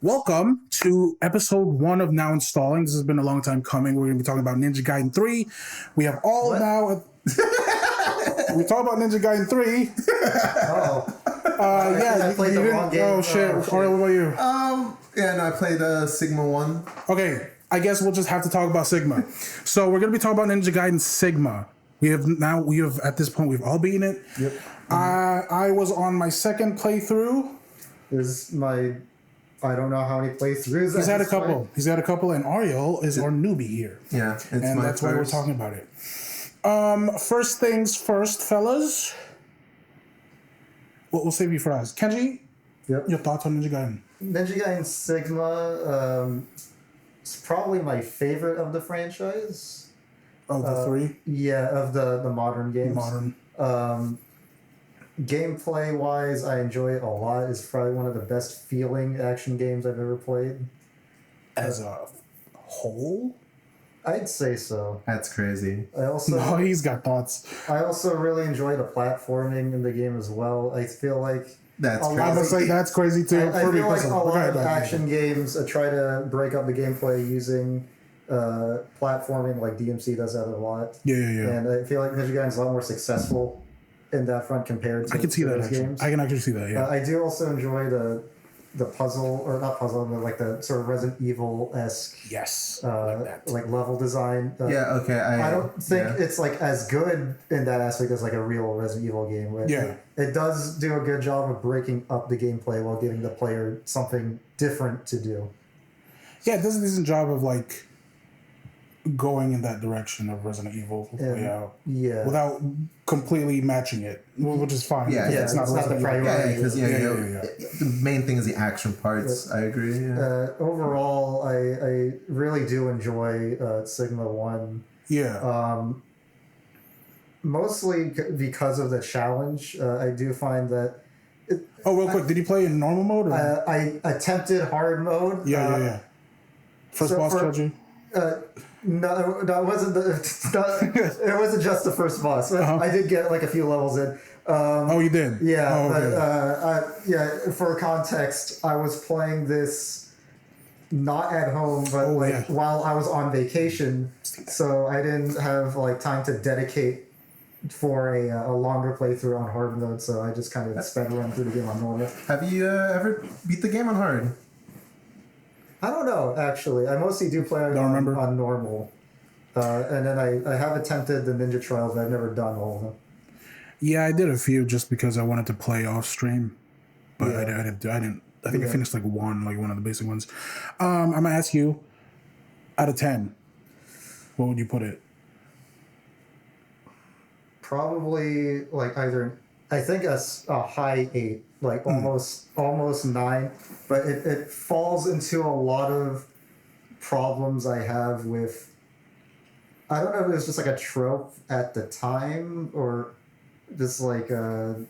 Welcome to episode 1 of Now Installing. This has been a long time coming. We're going to be talking about Ninja Gaiden 3. We have all now... we talk about Ninja Gaiden 3. I played the wrong game. Oh, shit. Ari, what about you? I played Sigma 1. Okay, I guess we'll just have to talk about Sigma. So we're going to be talking about Ninja Gaiden Sigma. We have at this point, we've all beaten it. Yep. I was on my second playthrough. I don't know how many playthroughs. He's had a couple. He's had a couple, and Ariel is our newbie here. Yeah, and that's why we're talking about it. First things first, fellas. We'll save you for us. Kenji, your thoughts on Ninja Gaiden? Ninja Gaiden Sigma is probably my favorite of the franchise. Of the three? Yeah, of the modern games. Modern. Gameplay wise, I enjoy it a lot. It's probably one of the best feeling action games I've ever played. As a whole? I'd say so. That's crazy. No, he's got thoughts. I also really enjoy the platforming in the game as well. I feel like that's crazy. I was like, that's crazy too. I feel like a lot of action games try to break up the gameplay using platforming, like DMC does that a lot. Yeah. And I feel like Ninja Gaiden's a lot more successful in that front compared to I can see that. games. I can actually see that. Yeah. I do also enjoy the puzzle, or not puzzle, but like the sort of Resident Evil-esque. Yes. Like level design. Okay. I don't think it's like as good in that aspect as like a real Resident Evil game. It does do a good job of breaking up the gameplay while giving the player something different to do. Yeah, it does a decent job of like going in that direction of Resident Evil layout. Yeah. Without completely matching it, which is fine. It's not the priority. The main thing is the action parts. I agree. Yeah. Overall, I really do enjoy Sigma 1. Yeah. Mostly because of the challenge. I do find that... real quick, did you play in normal mode? Or? I attempted hard mode. Yeah. First boss killed you? No, that wasn't it wasn't just the first boss. I did get like a few levels in. You did? Yeah. Okay. For context, I was playing this not at home, but while I was on vacation, so I didn't have like time to dedicate for a longer playthrough on hard mode. So I just kind of sped around through the game on normal. Have you ever beat the game on hard? I don't know, actually. I mostly do play on normal. And then I have attempted the Ninja Trials, but I've never done all of them. Yeah, I did a few just because I wanted to play off stream. But I didn't. I think I finished like one of the basic ones. I'm going to ask you, out of 10, what would you put it? Probably like either... I think a high 8, like almost 9, but it falls into a lot of problems I have with. I don't know if it was just like a trope at the time or just like that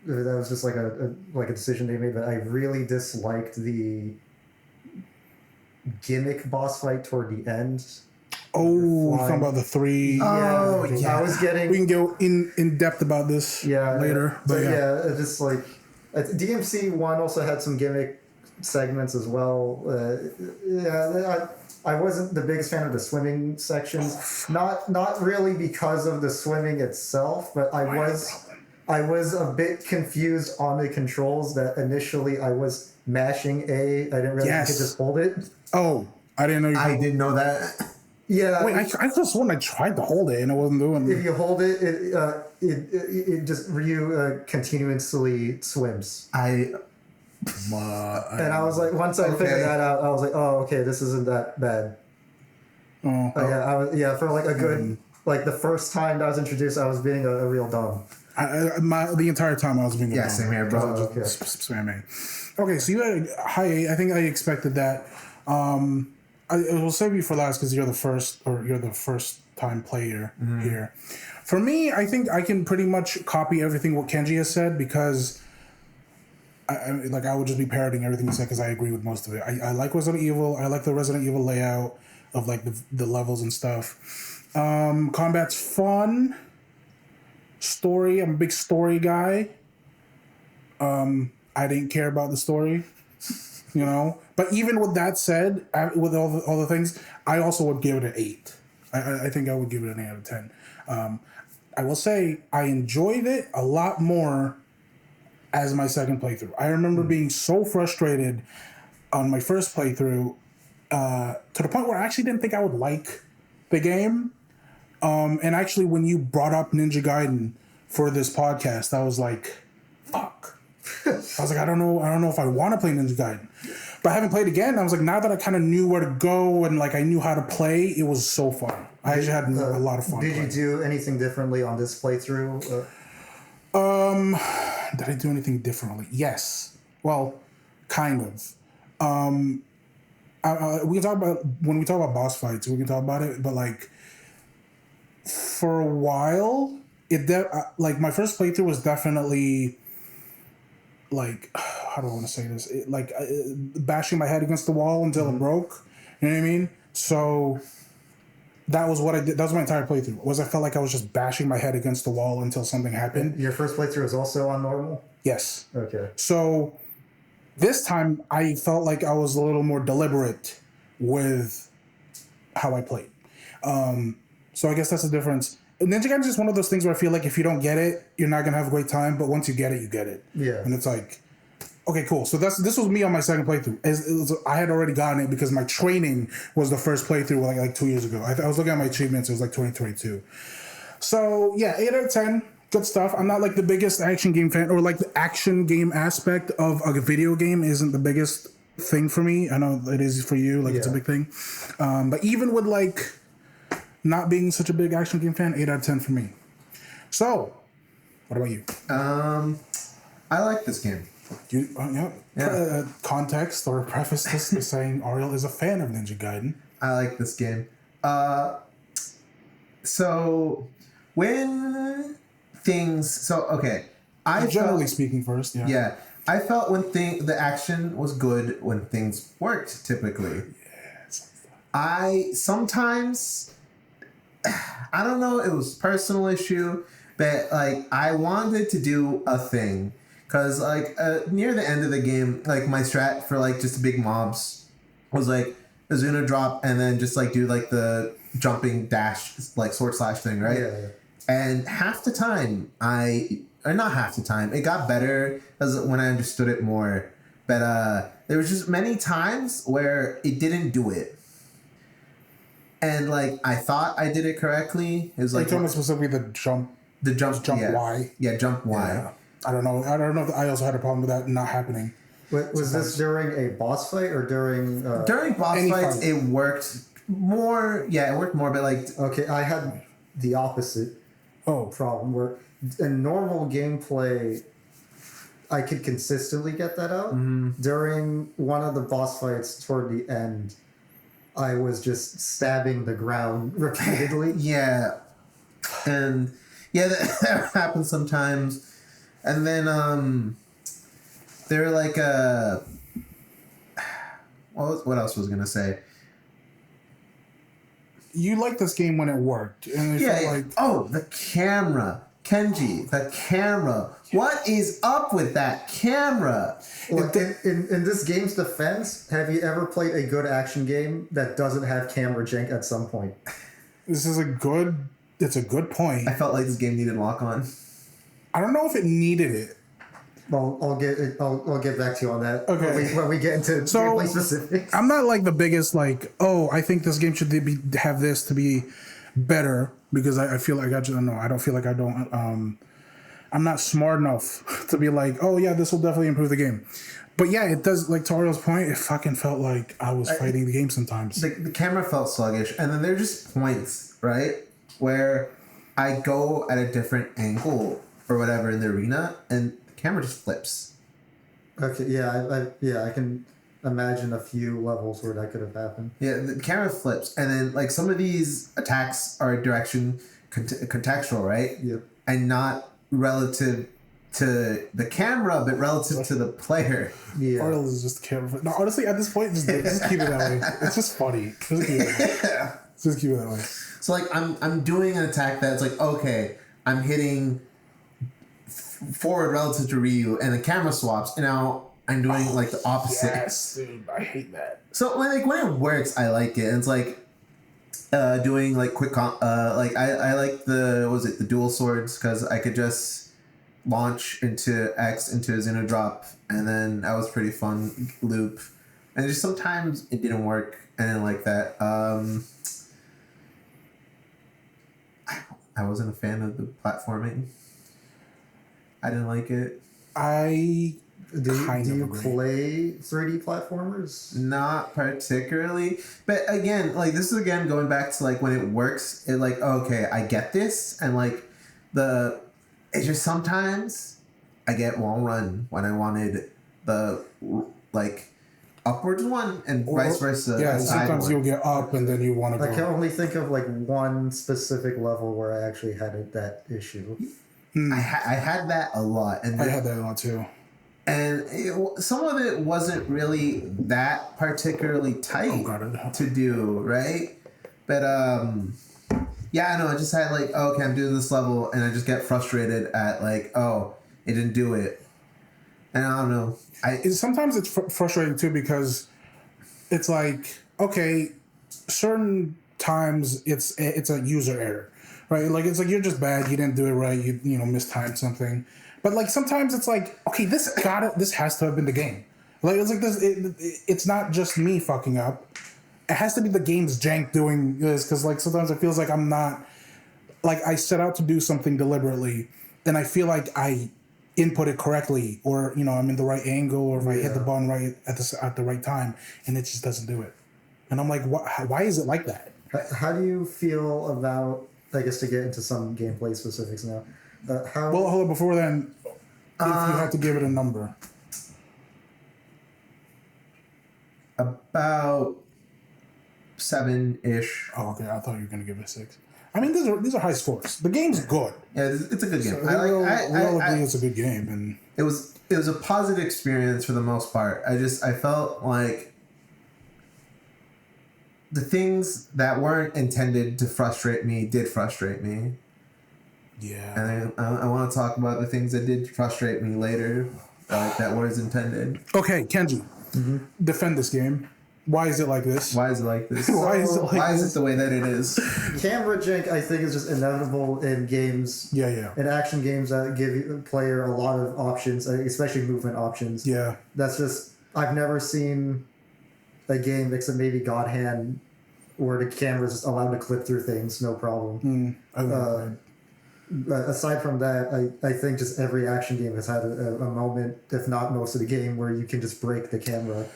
was just like a decision they made, but I really disliked the gimmick boss fight toward the end. Oh, talking about the 3. I was getting... We can go in depth about this later. But it's just like... DMC 1 also had some gimmick segments as well. I wasn't the biggest fan of the swimming sections. Not really because of the swimming itself, but I was a bit confused on the controls that initially I was mashing A. I didn't realize you could just hold it. Oh, I didn't know I didn't know that. Yeah. Wait, I could have sworn I tried to hold it and it wasn't doing it. If you hold it, it just Ryu continuously swims. And I was like, once I figured that out, I was like, oh, okay, this isn't that bad. For like a good, like the first time that I was introduced, I was being a real dumb. The entire time I was being a dumb. Same here, bro. Okay, so you had a high 8. I think I expected that. I will save you for last because you're the first time player here. For me, I think I can pretty much copy everything what Kenji has said because I would just be parroting everything he said because I agree with most of it. I like Resident Evil. I like the Resident Evil layout of like the levels and stuff. Combat's fun. Story, I'm a big story guy. I didn't care about the story. you know. But even with that said, with all the things, I also would give it an 8. I think I would give it an 8 out of 10. I will say I enjoyed it a lot more as my second playthrough. I remember being so frustrated on my first playthrough to the point where I actually didn't think I would like the game. And actually, when you brought up Ninja Gaiden for this podcast, I was like, fuck. I was like, I don't know if I want to play Ninja Gaiden. But I haven't played again. I was like, now that I kind of knew where to go and like I knew how to play, it was so fun. I actually had a lot of fun. Did you do anything differently on this playthrough? Did I do anything differently? Yes. Well, kind of. We can talk about when we talk about boss fights. We can talk about it, but like for a while, like my first playthrough was definitely like how do I want to say this? Bashing my head against the wall until it broke. You know what I mean? So that was what I did. That was my entire playthrough. I felt like I was just bashing my head against the wall until something happened. Your first playthrough was also on normal? Yes. Okay. So this time I felt like I was a little more deliberate with how I played. So I guess that's the difference. Ninja Gaiden is just one of those things where I feel like if you don't get it, you're not gonna have a great time. But once you get it, you get it. Yeah. And it's like, okay, cool. So this was me on my second playthrough. I had already gotten it because my training was the first playthrough like 2 years ago. I was looking at my achievements. It was like 2022. So yeah, 8 out of 10. Good stuff. I'm not like the biggest action game fan, or like the action game aspect of a video game isn't the biggest thing for me. I know it is for you. Like it's a big thing. But even with like not being such a big action game fan, 8 out of 10 for me. So, what about you? I like this game. Context or preface this is saying Ariel is a fan of Ninja Gaiden. I like this game. So when things... So, okay. Generally speaking first, yeah. Yeah. I felt when the action was good when things worked, typically. I sometimes... I don't know, it was a personal issue, but like I wanted to do a thing. Because like near the end of the game, like my strat for like just big mobs was like Azuna drop and then just like do like the jumping dash like sword slash thing, right? Yeah. And half the time not half the time, it got better as when I understood it more. But there was just many times where it didn't do it. And like I thought I did it correctly. It was like specifically the jump yeah. Y. Yeah, jump Y. Yeah. I don't know if I also had a problem with that not happening. Was this during a boss fight or during boss fights? It worked more. Yeah, it worked more. But like, okay, I had the opposite problem where in normal gameplay, I could consistently get that out. Mm-hmm. During one of the boss fights toward the end, I was just stabbing the ground repeatedly. Yeah, and yeah, that happens sometimes. And then they're like what else was I gonna say? You liked this game when it worked, and the camera, Kenji, the camera. What is up with that camera? Well, in this game's defense, have you ever played a good action game that doesn't have camera jank at some point? It's a good point. I felt like this game needed lock on. I don't know if it needed it. Well, I'll get back to you on that. Okay. When we get into gameplay specifics. I'm not like the biggest like, I think this game should have this to be better because I feel like I don't feel like I don't. I'm not smart enough to be like, this will definitely improve the game. But yeah, it does. Like to Ariel's point, it fucking felt like I was fighting the game sometimes. The camera felt sluggish, and then there are just points, right, where I go at a different angle or whatever in the arena, and the camera just flips. Okay, I can imagine a few levels where that could have happened. Yeah, the camera flips, and then like some of these attacks are direction contextual, right? Yep. And not relative to the camera, but relative to the player. Yeah. Ariel is just camera. No, honestly, at this point, just keep it that way. It's just funny. Just keep it that way. So like I'm doing an attack that's like, okay, I'm hitting forward relative to Ryu, and the camera swaps, and now I'm doing like the opposite. Yes, dude, I hate that. So when it works, I like it. And it's like doing like like I like the dual swords because I could just launch into X into a Xenodrop, and then that was pretty fun loop. And just sometimes it didn't work. I didn't like that. I wasn't a fan of the platforming. I didn't like it. Do you play 3D platformers? Not particularly. But again, like this is again going back to like when it works, it like, okay, I get this. And like it's just sometimes I get wall run when I wanted the like upwards one and vice versa. Yeah, sometimes you'll get up and then you want to go. I can only think of like one specific level where I actually had that issue. I had that a lot. And I had that a lot too. And some of it wasn't really that particularly tight to do, right? But yeah, I know. I just had like, oh, okay, I'm doing this level, and I just get frustrated at like, oh, it didn't do it, and I don't know. Sometimes it's frustrating too because it's like, okay, certain times it's a user error, right? Like it's like you're just bad, you didn't do it right, you mistimed something. But like sometimes it's like, okay, this has to have been the game. Like it's like this. It's not just me fucking up. It has to be the game's jank doing this because like sometimes it feels like I'm not, like I set out to do something deliberately, and I feel like I input it correctly, or I'm in the right angle, or if I hit the button right at the right time, and it just doesn't do it. And I'm like, why is it like that? How do you feel about? I guess to get into some gameplay specifics now. Well, hold on. Before then, if you have to give it a number, about 7-ish. Oh, okay. I thought you were gonna give it a 6. I mean, these are high scores. The game's good. Yeah, it's a good game. So we all agree it's a good game, and it was a positive experience for the most part. I felt like the things that weren't intended to frustrate me did frustrate me. Yeah. And I want to talk about the things that did frustrate me later, that was intended. Okay, Kenji, defend this game. Why is it like this? Why is it like this? Why is it the way that it is? Camera jank, I think, is just inevitable in games. Yeah. In action games that give the player a lot of options, especially movement options. Yeah. That's just, I've never seen a game except maybe God Hand where the camera's just allowed to clip through things, no problem. Aside from that, I think just every action game has had a moment, if not most of the game, where you can just break the camera.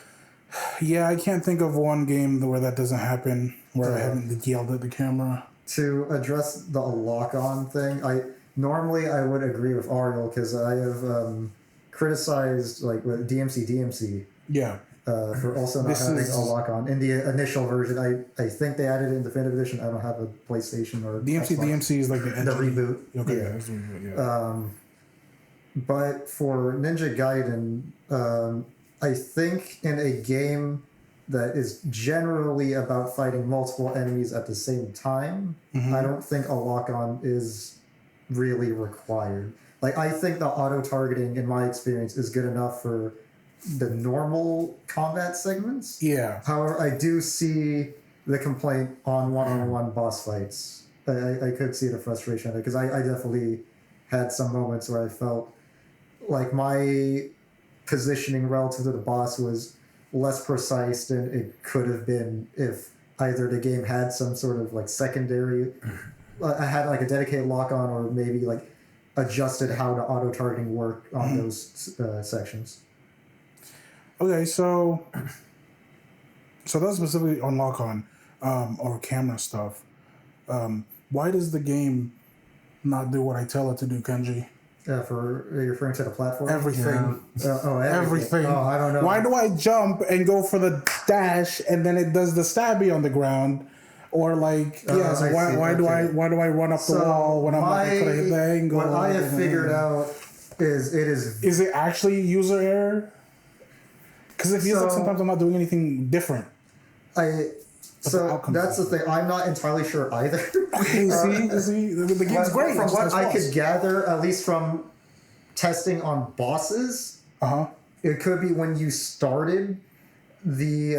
Yeah, I can't think of one game where that doesn't happen, where I haven't yelled at the camera. To address the lock-on thing, I would agree with Ariel because I have criticized like DMC. Yeah. For also not having a lock-on. In the initial version, I think they added it in Definitive Edition. I don't have a PlayStation or DMC is like the reboot. Okay, yeah. That's the reboot, yeah. But for Ninja Gaiden, I think in a game that is generally about fighting multiple enemies at the same time, I don't think a lock-on is really required. Like, I think the auto-targeting, in my experience, is good enough for the normal combat segments. Yeah. However, I do see the complaint on one-on-one boss fights. I could see the frustration of it because I definitely had some moments where I felt like my positioning relative to the boss was less precise than it could have been if either the game had some sort of like secondary, I had like a dedicated lock-on, or maybe like adjusted how the auto-targeting worked on those sections. Okay, so that's specifically on lock-on or camera stuff. Why does the game not do what I tell it to do, Kenji? You're referring to the platform? Everything. Everything. Oh, I don't know. Why do I jump and go for the dash and then it does the stabby on the ground? Or like, why do I run up the wall when I'm not going to hit the angle? What I have figured out is it is... Is it actually user error? Because it feels like sometimes I'm not doing anything different. So that's the thing. I'm not entirely sure either. Okay, see, the game's great. From what I could gather, at least from testing on bosses, it could be when you started the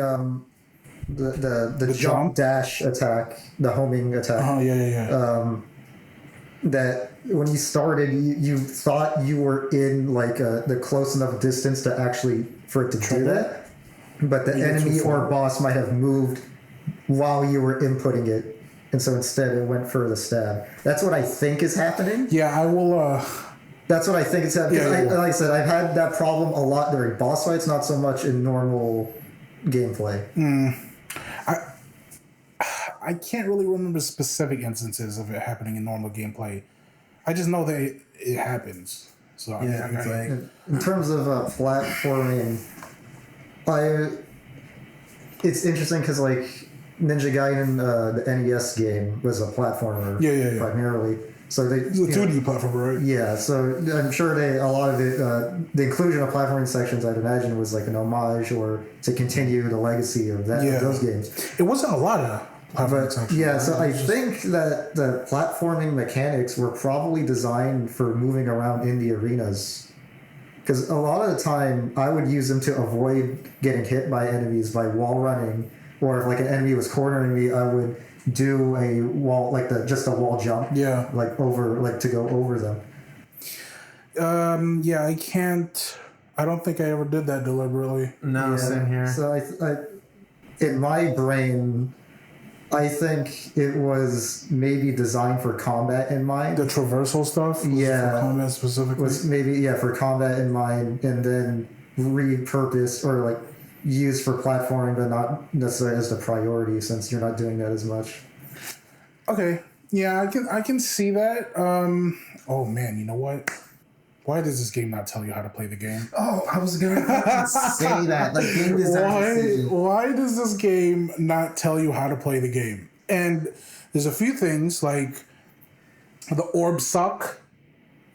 The jump jump? dash attack, the homing attack. Oh yeah. That when you started, you thought you were in like the close enough distance to actually for it to do Trigger? that, but the You get enemy too or far. boss might have moved while you were inputting it, and so instead it went for the stab. That's what I think is happening. Yeah, I will. That's what I think is happening. Yeah, yeah. Like I said, I've had that problem a lot during boss fights, not so much in normal gameplay. I can't really remember specific instances of it happening in normal gameplay. I just know that it happens. So Yeah, it's like In terms of platforming, it's interesting because like Ninja Gaiden, the NES game, was a platformer Yeah. primarily. So they it's a 2D platformer, right? yeah, so I'm sure a lot of it, the inclusion of platforming sections, I'd imagine, was like an homage or to continue the legacy of that Yeah. of those games. It wasn't a lot of platforming But sections. yeah, so I think that the platforming mechanics were probably designed for moving around in the arenas. Because a lot of the time, I would use them to avoid getting hit by enemies by wall running, or if like an enemy was cornering me, I would do a wall just a wall jump. Yeah. To go over them. Yeah, I can't. I don't think I ever did that deliberately. no, same here. So I in my brain, I think it was maybe designed for combat in mind. The traversal stuff? Was it Yeah. For combat specifically? Was maybe for combat in mind, and then repurposed or like used for platforming, but not necessarily as the priority since you're not doing that as much. Okay. Yeah, I can see that. Oh man, you know what? Why does this game not tell you how to play the game? Oh, I was gonna fucking say that. Like game design decision. Why does this game not tell you how to play the game? And there's a few things like the orbs suck.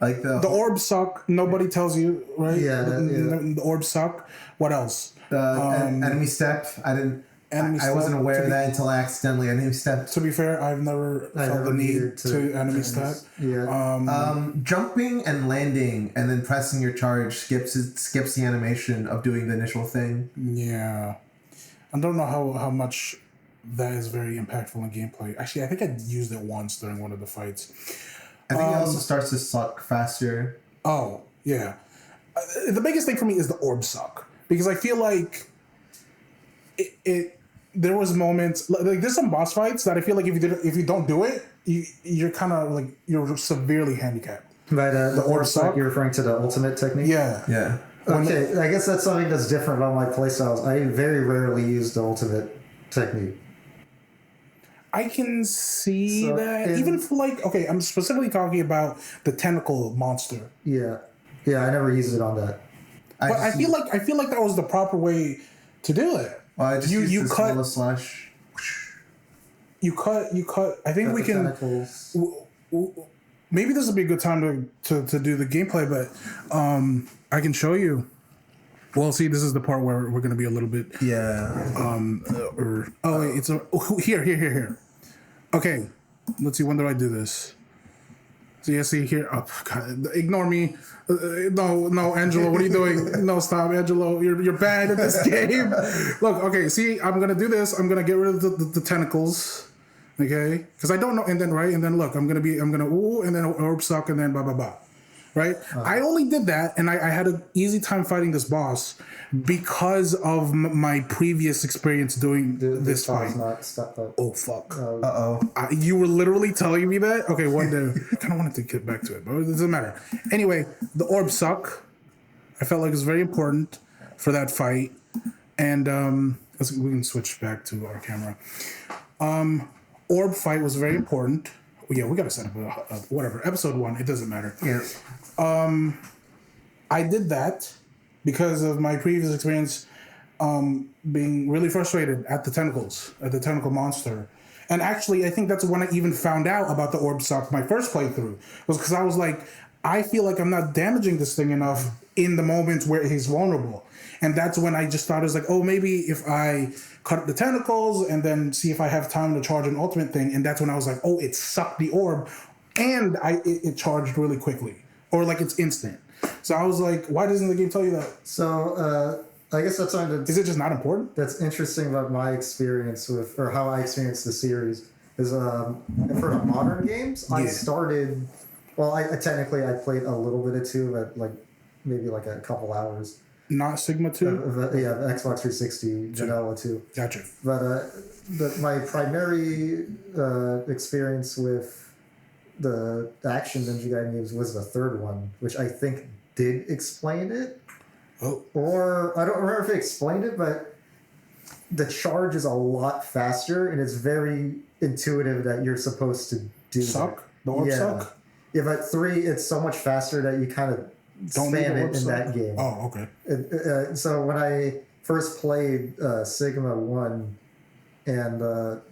Like The orbs suck. Nobody tells you, right? Yeah, The orbs suck. What else? enemy step. I didn't. Enemy I wasn't step, aware to of be- that until I accidentally enemy stepped. To be fair, I've never felt never the need needed to enemy step. Yeah. Jumping and landing and then pressing your charge skips the animation of doing the initial thing. Yeah. I don't know how much that is very impactful in gameplay. Actually, I think I used it once during one of the fights. I think it also starts to suck faster. Oh, yeah. The biggest thing for me is the orb suck. Because I feel like there was moments like there's some boss fights that I feel like if you don't do it, you're kind of like you're severely handicapped. By the orb orb suck? suck, you're referring to the ultimate technique? Yeah. Yeah. Okay, I guess that's something that's different about my playstyles. I very rarely use the ultimate technique. I can see So, that. in- Even for like, okay, I'm specifically talking about the tentacle monster. Yeah. Yeah, I never used it on that. But I feel like that was the proper way to do it. Well, I just you used this cut little slash. you cut. I think we The can. tentacles. Maybe this would be a good time to do the gameplay, but I can show you. Well, see, this is the part where we're going to be a little bit. Yeah. Wait, it's here. Okay, let's see. When do I do this? So yeah, see here. Oh God, ignore me. No, Angelo, what are you doing? No, stop, Angelo. You're bad at this game. Look, okay. See, I'm gonna do this. I'm gonna get rid of the tentacles. Okay, because I don't know. And then look, I'm gonna and then orb suck, and then blah blah blah. Right? I only did that, and I had an easy time fighting this boss because of my previous experience doing this fight. Not stuck up. Oh fuck! Uh-oh. You were literally telling me that? Okay, one day. I kind of wanted to get back to it, but it doesn't matter. Anyway, the orb suck. I felt like it was very important for that fight, and we can switch back to our camera. Orb fight was very important. Yeah, we gotta set up whatever episode 1. It doesn't matter. Yeah. I did that because of my previous experience being really frustrated at the tentacle monster. And actually, I think that's when I even found out about the orb suck my first playthrough. Was because I was like, I feel like I'm not damaging this thing enough in the moments where he's vulnerable. And that's when I just thought, it was like, oh, maybe if I cut the tentacles and then see if I have time to charge an ultimate thing. And that's when I was like, oh, it sucked the orb. And it charged really quickly. Or like it's instant. So I was like, why doesn't the game tell you that? So I guess that's something Is it just not important? that's interesting about my experience with, or how I experienced the series is for the modern games, I Yeah. started. Well, I technically I played a little bit of 2, but like maybe like a couple hours. Not Sigma 2? Yeah, Xbox 360 vanilla 2. Gotcha. But my primary experience with the action Ninja Gaiden games was the third one, which I think did explain it. Oh. Or I don't remember if it explained it, but the charge is a lot faster, and it's very intuitive that you're supposed to do Suck? that. The orb Yeah. suck? Yeah, but 3, it's so much faster that you kind of Don't need spam the it orb in suck? that game. Oh, okay. So when I first played Sigma 1 and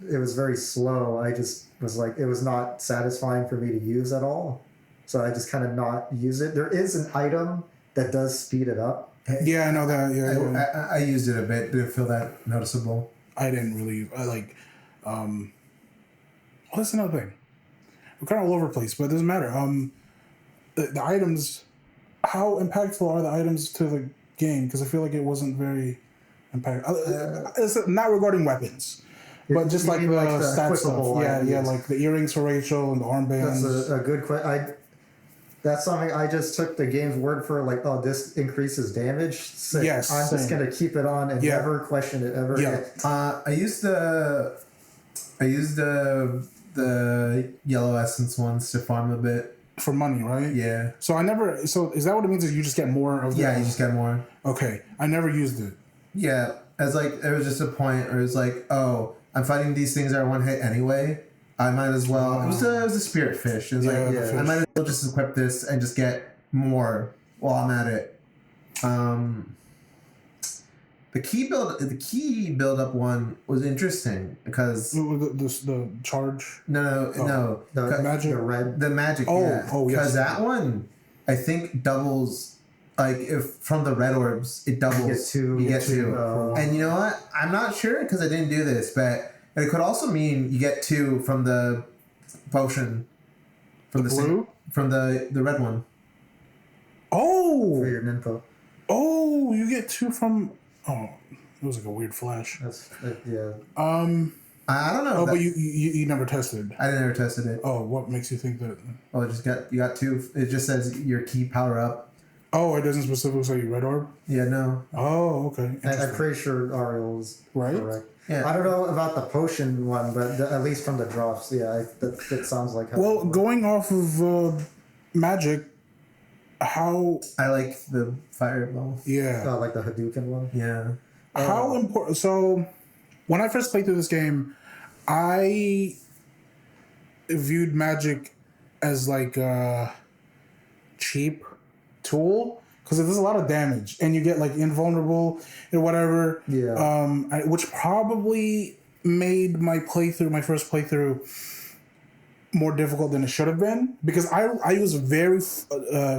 it was very slow, I just was like, it was not satisfying for me to use at all. So I just kind of not use it. There is an item that does speed it up. Yeah, I know that. Yeah. I used it a bit. Didn't feel that noticeable. I didn't really. I like. Well, that's another thing. We're kind of all over the place, but it doesn't matter. The items. How impactful are the items to the game? Because I feel like it wasn't very impactful. It's not regarding weapons, but just You like mean the like the stat stuff. equipable Yeah, items? like the earrings for Rachel and the armbands. That's a good question. That's something I just took the game's word for, like, oh, this increases damage. So Yes, I'm just same. going to keep it on and Yeah. never question it ever. Yeah. I used the yellow essence ones to farm a bit. For money, right? Yeah. So I never. So is that what it means? Is you just get more of? Yeah, you just get more. Okay, I never used it. Yeah, as like there was just a point where it's like, oh, I'm fighting these things that are one hit anyway. I might as well. It was a spirit fish. It was Yeah, like, the I might as well just equip this and just get more while I'm at it. The key build up one was interesting because The charge. no The Magic? the red. the magic. Oh, Yeah. oh, yes. Because that one, I think doubles. Like if from the red orbs, it doubles. You get two. And you know what? I'm not sure because I didn't do this, but it could also mean you get 2 from the potion. From the blue? From the red one. Oh, For your ninpo. oh, you get 2 from. Oh, it was like a weird flash. That's yeah. I don't know. Oh, but you never tested. I never tested it. Oh, what makes you think that? Oh, you got 2. It just says your key power up. Oh, it doesn't specifically say red orb. Yeah, no. Oh, okay. I'm pretty sure Ariel is Right? correct. Yeah. I don't know about the potion one, but at least from the drops, yeah, that sounds like how. Well, going off of magic, how? I like the fireball. Yeah. like the Hadouken one. Yeah. How important? So, when I first played through this game, I viewed magic as like a cheap tool because it does a lot of damage, and you get like invulnerable and whatever. Yeah. Which probably made my first playthrough, more difficult than it should have been because I was very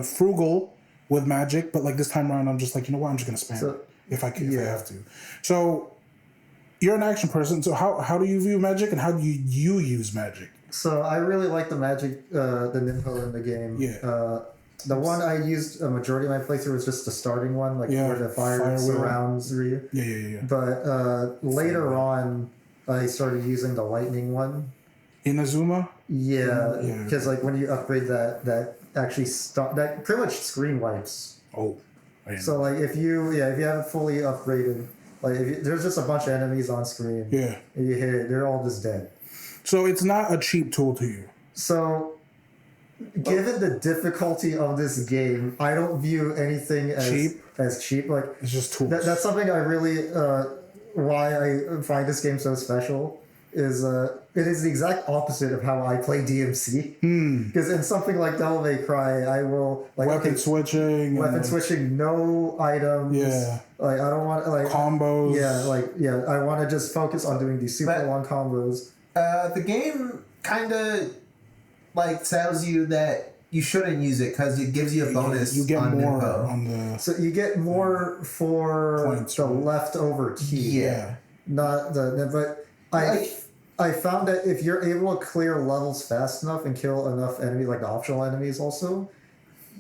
frugal with magic, but like this time around, I'm just like, you know what, I'm just gonna spam it if I can, if I have to. So you're an action person. So how do you view magic, and how do you use magic? So I really like the magic, the ninpo in the game. Yeah. The one I used a majority of my playthrough was just the starting one, like where the fire wheel. surrounds you. Yeah. But later on, I started using the lightning one. Inazuma? Yeah, because like when you upgrade that actually that pretty much screen wipes. Oh. So like if you haven't fully upgraded, like there's just a bunch of enemies on screen. Yeah. And you hit it, they're all just dead. So it's not a cheap tool to you. So, given the difficulty of this game, I don't view anything as cheap. Like It's just tools. that's something I really why I find this game so special is it is the exact opposite of how I play DMC. Because in something like Devil May Cry, I will like weapon switching. no items. Yeah. Like I don't want like Combos. Yeah. I want to just focus on doing these super long combos. The game kind of like tells you that you shouldn't use it because it gives you a bonus. You get on more Ninpo. on the. So you get more for Points, the right? leftover key. Yeah. Not but I found that if you're able to clear levels fast enough and kill enough enemies, like the optional enemies also,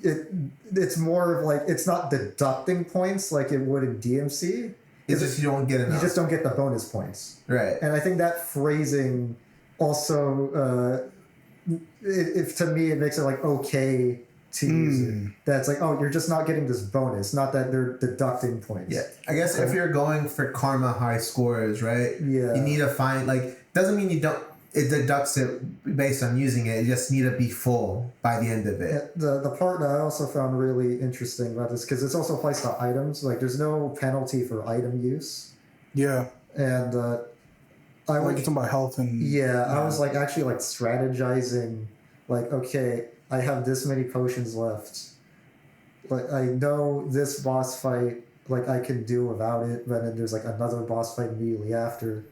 it's more of like it's not deducting points like it would in DMC. It's just you don't get enough. You just don't get the bonus points. Right. And I think that phrasing also, if to me, it makes it like okay to use it. That's like, oh, you're just not getting this bonus, not that they're deducting points. Yeah. I guess if you're going for karma high scores, right? Yeah. You need to find, like, doesn't mean you don't, it deducts it based on using it. You just need to be full by the end of it. The part that I also found really interesting about this, because it's also applies to items, like there's no penalty for item use. Yeah. And I Like was talking about health and... Yeah, I was like actually like strategizing, like, okay, I have this many potions left. Like I know this boss fight, like I can do without it, but then there's like another boss fight immediately after.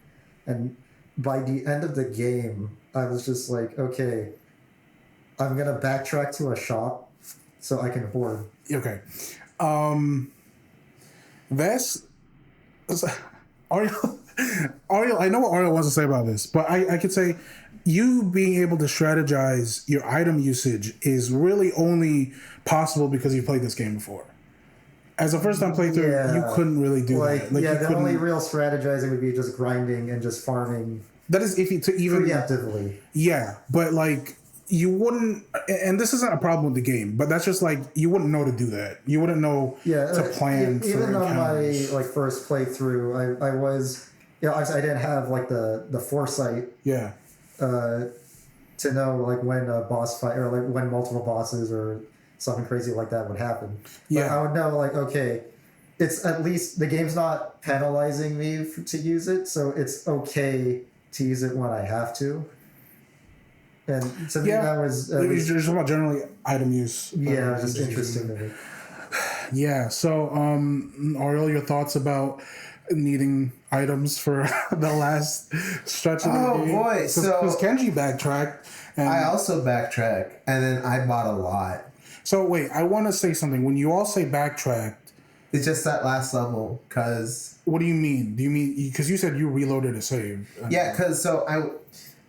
And by the end of the game, I was just like, okay, I'm gonna backtrack to a shop so I can hoard. Okay. That's... Ariel, I know what Ariel wants to say about this, but I could say you being able to strategize your item usage is really only possible because you played this game before. As a first-time playthrough, you couldn't really do that. Like, the only real strategizing would be just grinding and just farming. That is if you to even preemptively. Yeah, but like you wouldn't, and this isn't a problem with the game, but that's just like you wouldn't know to do that. You wouldn't know to plan. Even for on my encounters. like first playthrough, I was, I didn't have like the foresight. Yeah. To know like when a boss fight or like when multiple bosses or something crazy like that would happen. Yeah. But I would know like, okay, it's at least the game's not penalizing me to use it, so it's okay to use it when I have to. And to me, that was you're talking about generally item use. Yeah, it was just interesting to me. Yeah. So, Ariel, your thoughts about needing items for the last stretch of the game? Oh boy! Because Kenji backtracked. And I also backtrack, and then I bought a lot. So wait, I want to say something. When you all say backtracked, it's just that last level. Cause what do you mean? Do you mean because you said you reloaded a save? Yeah, cause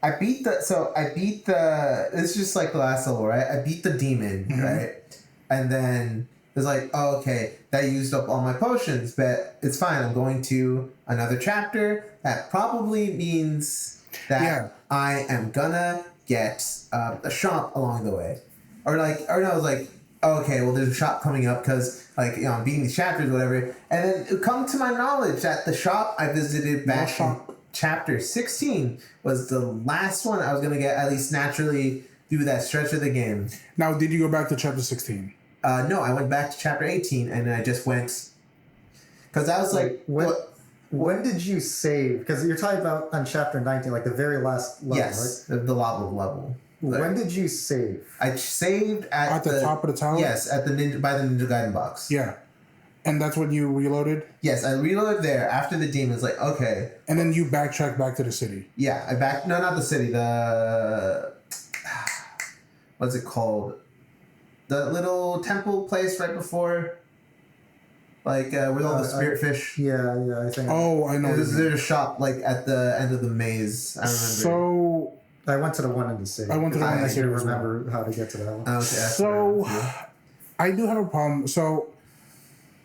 I beat the. It's just like the last level, right? I beat the demon, right? And then it's like, oh, okay, that used up all my potions, but it's fine. I'm going to another chapter. That probably means that I am gonna get a shop along the way, or no, it's like, okay, well, there's a shop coming up because I'm beating these chapters, whatever, and then it come to my knowledge that the shop I visited back in chapter 16 was the last one I was gonna get at least naturally through that stretch of the game. Now, did you go back to chapter 16? No, I went back to chapter 18 and I just went because I was like, when did you save? Because you're talking about on chapter 19, like the very last level, yes, right? The lava level. When did you save? I saved at the top of the tower. Yes, at by the Ninja Gaiden box. Yeah, and that's when you reloaded. Yes, I reloaded there after the demons. Like, okay, and then you backtracked back to the city. Yeah, no, not the city. The what's it called? The little temple place right before, like with all the spirit fish. Yeah, I think. Oh, I know. There's a shop like at the end of the maze. I remember. So I went to the one in the city. I went to the one in the city. I remember how to get to that one. Okay, so I do have a problem. So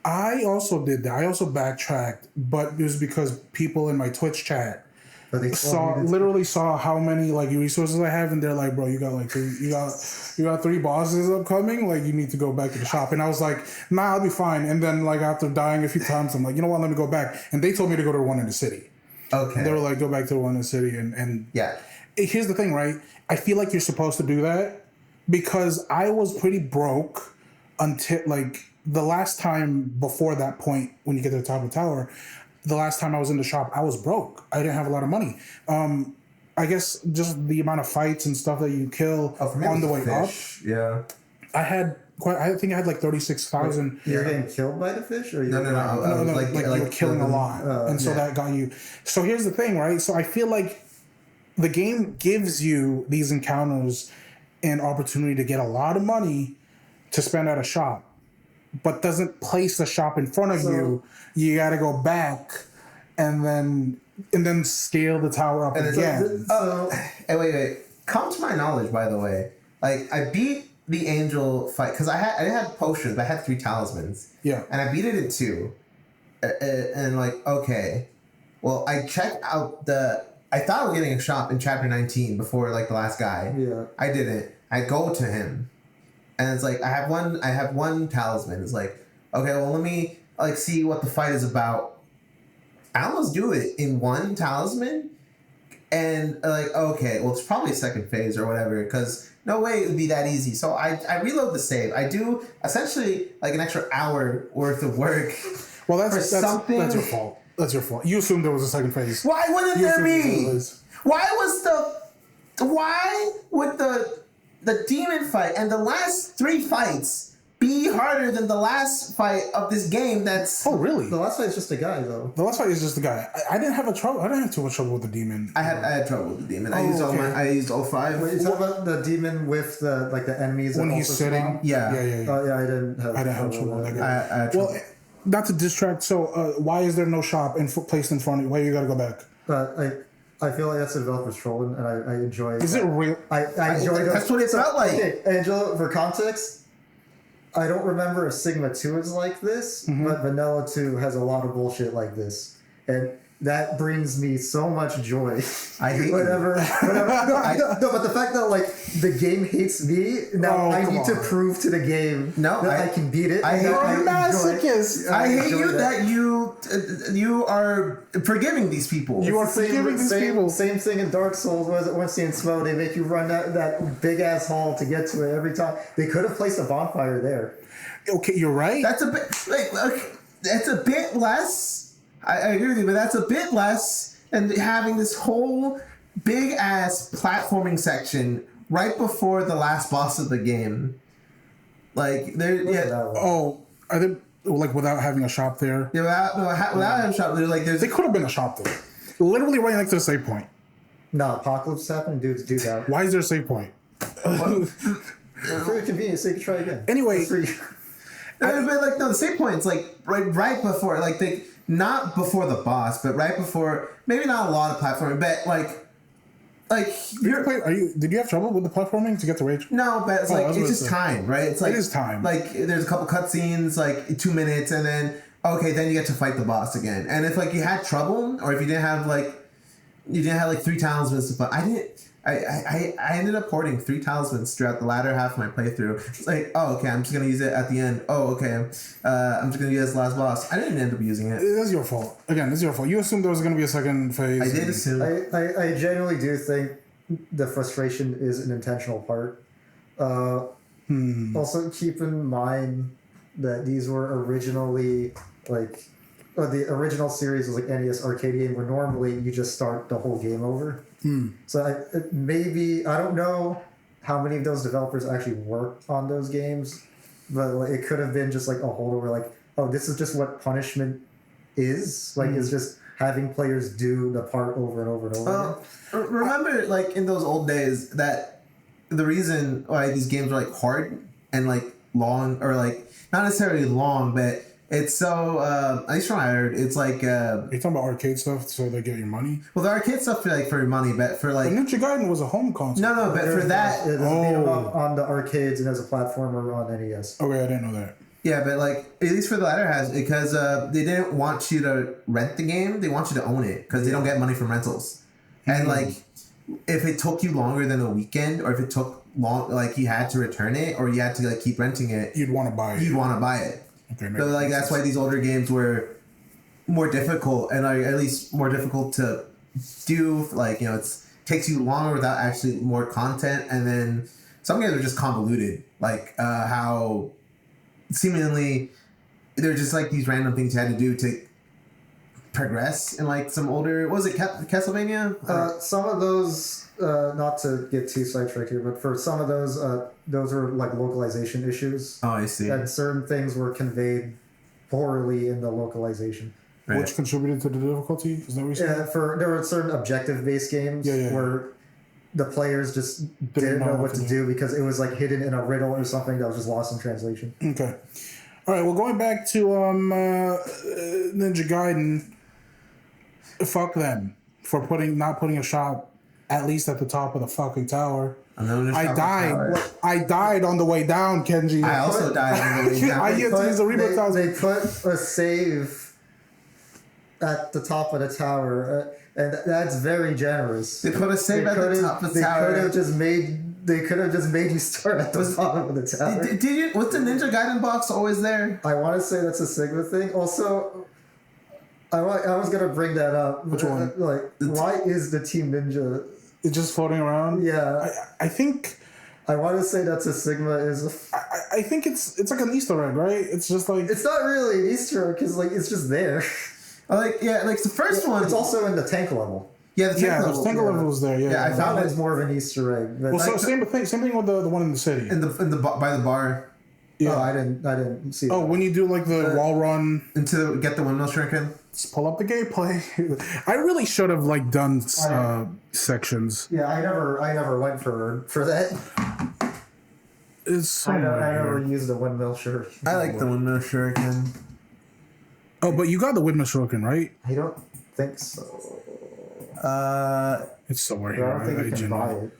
I also did that. I also backtracked, but it was because people in my Twitch chat literally saw how many like resources I have, and they're like, "Bro, you got like you got 3 bosses upcoming. Like, you need to go back to the shop." And I was like, "Nah, I'll be fine." And then like after dying a few times, I'm like, "You know what? Let me go back." And they told me to go to the one in the city. Okay. And they were like, "Go back to the one in the city." And yeah. Here's the thing, right? I feel like you're supposed to do that because I was pretty broke until like the last time before that point when you get to the top of the tower. The last time I was in the shop, I was broke. I didn't have a lot of money. I guess just the amount of fights and stuff that you kill on the way up. Yeah. I think I had like 36,000. You're getting killed by the fish, or no. Like you were killing a lot, and so that got you. So here's the thing, right? So I feel like the game gives you these encounters an opportunity to get a lot of money to spend at a shop, but doesn't place the shop in front of you. You got to go back and then scale the tower up again. Wait. Come to my knowledge, by the way. Like, I beat the angel fight because I had potions, but I had 3 talismans. Yeah. And I beat it in 2. And like, okay, well, I checked out I thought I was getting a shop in chapter 19 before like the last guy. Yeah. I didn't. I go to him, and it's like I have one talisman. It's like, okay, well, let me like see what the fight is about. I almost do it in 1 talisman, and like, okay, well, it's probably a second phase or whatever, because no way it would be that easy. So I reload the save. I do essentially like an extra hour worth of work. Well, that's your fault. That's your fault. You assumed there was a second phase. Why wouldn't You there assumed be? Why would the demon fight and the last 3 fights be harder than the last fight of this game? That's Oh, really? The last fight is just a guy, though. The last fight is just the guy. I didn't have too much trouble with the demon. I had trouble with the demon. I okay. used all 5. Wait, you talking about the demon with the enemies When that he's also sitting. spawn? Yeah. Oh yeah, I didn't have trouble with that with guy. I had trouble. Well, not to distract. So, why is there no shop placed in front of you? Why you gotta go back? I feel like that's the developer's trolling, and I enjoy. Is it real? I enjoy That's what it felt like. Okay, Angelo, for context, I don't remember if Sigma 2 is like this, but Vanilla 2 has a lot of bullshit like this, and that brings me so much joy. I hate whatever. No, but the fact that like the game hates me now, I need to prove to the game that I can beat it. I hate You're a masochist. I hate you that you are forgiving these people. You are forgiving these people. Same thing in Dark Souls. Was it once in Smoke? They make you run that big ass hall to get to it every time. They could have placed a bonfire there. Okay, you're right. That's a bit that's a bit less. I agree with you, but that's a bit less than having this whole big ass platforming section right before the last boss of the game. Like there, Oh, I think like without having a shop there. Yeah, without having a shop, They could have been a shop there, literally right next to the save point. No, apocalypse happened, dudes do that. Why is there a save point? For your convenience, so you can try again. Anyway, the save point's like right before, like not before the boss, but right before. Maybe not a lot of platforming, but did you have trouble with the platforming to get to Rage? No, but it's just time, right? It's like it is time. Like there's a couple cutscenes, like 2 minutes, and then then you get to fight the boss again. And if like you had trouble, or if you didn't have like 3 talismans to fight, I ended up hoarding 3 talismans throughout the latter half of my playthrough. It's like, I'm just gonna use it at the end. I'm just gonna use it as the last boss. I didn't end up using it. That's your fault. Again, it's your fault. You assumed there was gonna be a second phase. I did assume. I genuinely do think the frustration is an intentional part. Also, keep in mind that these were originally the original series was like NES arcade game where normally you just start the whole game over. So maybe I don't know how many of those developers actually worked on those games, but it could have been just like a holdover. Like, oh, this is just what punishment is. Like, it's just having players do the part over and over and over again. Remember, like in those old days, that the reason why these games were like hard and like long, or like not necessarily long, but it's so, at least from what I heard, it's like... Are you talking about arcade stuff so they get your money? Well, the arcade stuff for your money, but for like... But Ninja Gaiden was a home console. No, but for that... It was on the arcades and as a platformer on NES. Okay, I didn't know that. Yeah, but like, at least for the latter half, because they didn't want you to rent the game, they want you to own it, because they don't get money from rentals. And like, if it took you longer than a weekend, or if it took long, like you had to return it, or you had to like keep renting it... You'd want to buy it. Okay, so like that's why these older games were more difficult, and like at least more difficult to do. Like it takes you longer without actually more content, and then some games are just convoluted. Like how seemingly they're just like these random things you had to do to progress in like some older. What was it Castlevania? Some of those. Not to get too sidetracked here, but for some of those are like localization issues. Oh, I see. And certain things were conveyed poorly in the localization. Right. Which contributed to the difficulty? Is that what you're saying? Yeah, there were certain objective-based games where the players just didn't know what to do because it was like hidden in a riddle or something that was just lost in translation. Okay. All right, well, going back to Ninja Gaiden, fuck them for not putting a shop at least at the top of the fucking tower. I died. I died on the way down, Kenji. I also died on the way down. I had to use the remote tiles. They put a save at the top of the tower, and that's very generous. They put a save at the top of the tower. They could have just made you start at the bottom of the tower. Did you? Was the Ninja Gaiden box always there? I want to say that's a Sigma thing. Also, I was gonna bring that up. Which one? Like, why is the Team Ninja? It's just floating around. Yeah, I think. I want to say that's a Sigma. I think it's like an Easter egg, right? It's just like it's not really an Easter egg because like it's just there. Like the first one. It's also in the tank level. Yeah, the tank level was there. Yeah, I found that was more of an Easter egg. Well, so same thing with the one in the city. By the bar. Yeah, I didn't see. Oh, when you do like the wall run get the windmill shuriken. Let's pull up the gameplay. I really should have like done sections. Yeah, I never went for that. It's I never used a windmill shuriken. I like the windmill shuriken. Oh, but you got the windmill shuriken, right? I don't think so. It's somewhere I here. don't think you can buy it.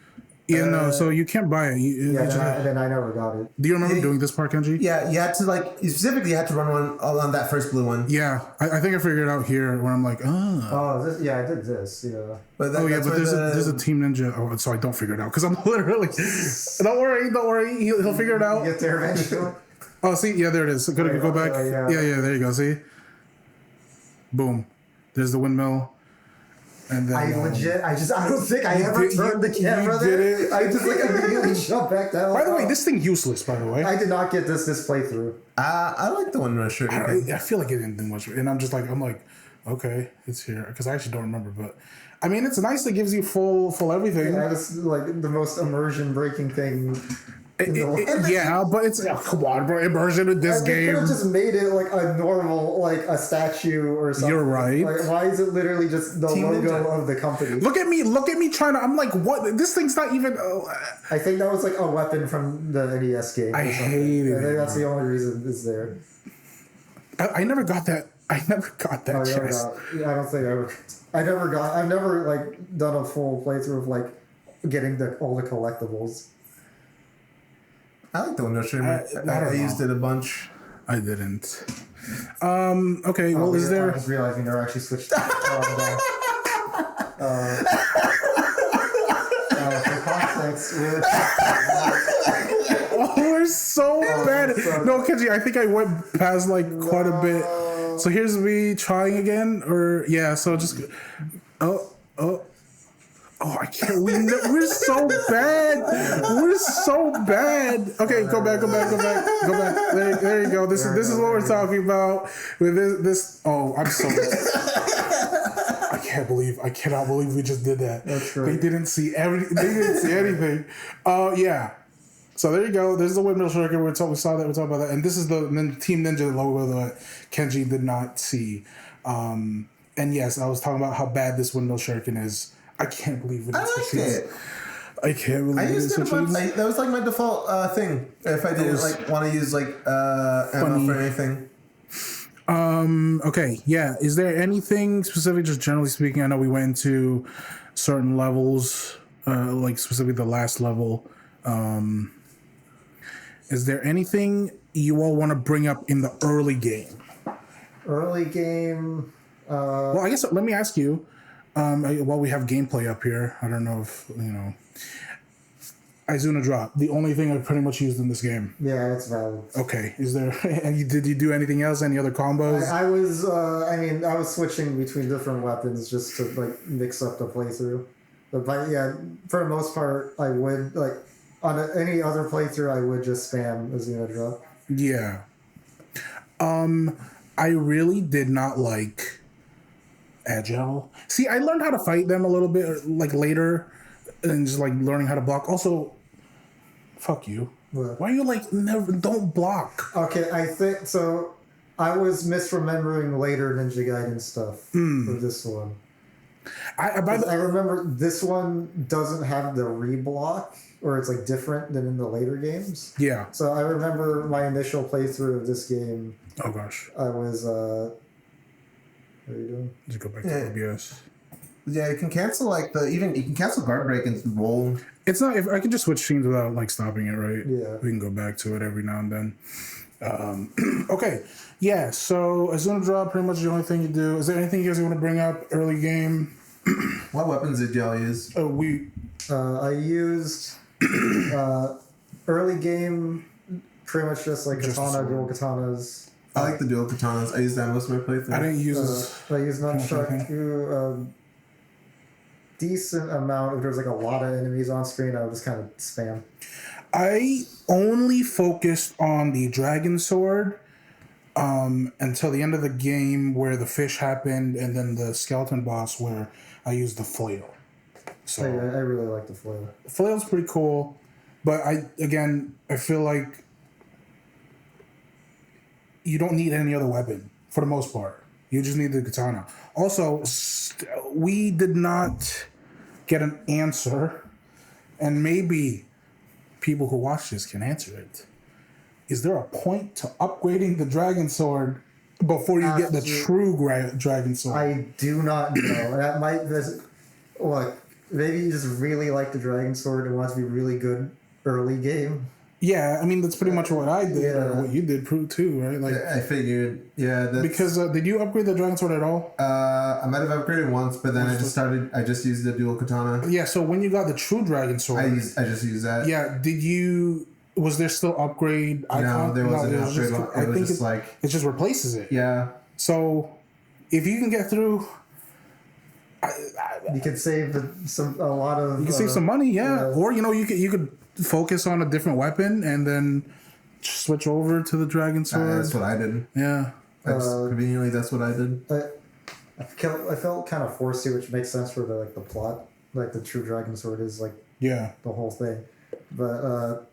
Yeah, no. So you can't buy it. Then I never got it. Do you remember doing this part, Kenji? Yeah, you had to you had to run one on that first blue one. Yeah, I think I figured it out here when I'm like, Oh, I did this. Yeah. But there's a Team Ninja. Oh, so I don't figure it out because I'm literally. Don't worry. He'll figure it out. You get there eventually. Oh, see, yeah, there it is. Go back. Yeah, there you go. See. Boom. There's the windmill. And then, I don't think I ever turned the camera there. I just immediately jumped back down. By the way, this thing useless. By the way, I did not get this playthrough. I like the windmill shuriken. I feel like it didn't do much, and I'm like, okay, it's here because I actually don't remember, but I mean, it's nice. It gives you full everything. Yeah, it's like the most immersion breaking thing. Yeah, but it's come on, bro. Immersion in this game. They could have just made it like a normal, like a statue or something. You're right. Like, why is it literally just the Team logo Ninja. of the company? Look at me trying to. I'm like, what? This thing's not even. I think that was like a weapon from the NES game. I hated it. I think that's the only reason it's there. I never got that. I never got that chest. I don't think I ever. I've never like done a full playthrough of like getting all the collectibles. I like the window shuriken. I used it a bunch. I didn't. Okay. Well, is there? I was realizing they're actually switched. For context, We're so bad. No, Kenji, I think I went past like quite a bit. So here's me trying again, or yeah. So just Oh, I can't. We're so bad. We're so bad. Okay, go back. There you go. This is what we're talking about. With this. Oh, I'm so. I cannot believe we just did that. That's true. They didn't see anything. Yeah. So there you go. There's the windmill shuriken. We saw that. We're talking about that. And this is the Team Ninja logo that Kenji did not see. And yes, I was talking about how bad this windmill shuriken is. I can't believe it. I liked it. I can't believe I used it a bunch. That was like my default thing. If I didn't want to use ammo for anything. Okay. Yeah. Is there anything specific? Just generally speaking, I know we went into certain levels, like specifically the last level. Is there anything you all want to bring up in the early game? Early game. Well, I guess let me ask you. While we have gameplay up here, I don't know if Izuna drop. The only thing I pretty much used in this game. Yeah, that's valid. Okay, is there? Did you do anything else? Any other combos? I was switching between different weapons just to like mix up the playthrough. But yeah, for the most part, I would like on any other playthrough, I would just spam Izuna drop. Yeah. I really did not like Agile. See, I learned how to fight them a little bit like later and just like learning how to block. Also, fuck you. What? Why are you like don't block? Okay, I think so. I was misremembering later Ninja Gaiden stuff for this one. I remember this one doesn't have the reblock, or it's like different than in the later games. Yeah. So I remember my initial playthrough of this game. Oh gosh. I was. What are you doing? Just go back to OBS. Yeah, you can cancel you can cancel guard break and roll. It's not if I can just switch teams without like stopping it, right? Yeah. We can go back to it every now and then. Okay. Yeah, so as soon as draw, pretty much the only thing you do. Is there anything you guys want to bring up early game? What weapons did y'all use? I used early game pretty much just like Just katana, sword. dual katanas. I like the dual katanas. I used that most of my playthrough. I didn't use I used nunchuck. Okay. Decent amount. If there was like a lot of enemies on screen, I would just kind of spam. I only focused on the dragon sword until the end of the game where the fish happened and then the skeleton boss where I used the flail. So I really like the flail. flail's pretty cool, but I feel like you don't need any other weapon for the most part. You just need the katana. Also, we did not get an answer, and maybe people who watch this can answer it. Is there a point to upgrading the dragon sword before you get the true dragon sword? I do not know. That might look. Maybe you just really like the dragon sword and want to be really good early game. Yeah, I mean that's pretty much what I did, or Yeah. what you did, too, right? Like I figured, yeah. That's, because did you upgrade the dragon sword at all? I might have upgraded once, but then I just used the dual katana. Yeah. So when you got the true dragon sword, I just used that. yeah. Did you? Was there still upgrade icon? No, there wasn't an upgrade. I It was think just like it just replaces it. yeah. So if you can get through, You could save a lot of. you can save some money, yeah. yeah. Or you could focus on a different weapon and then switch over to the dragon sword. That's what I did. Yeah. Conveniently, that's what I did. I felt kind of forced to, which makes sense for the plot. Like the true dragon sword is like Yeah. the whole thing, but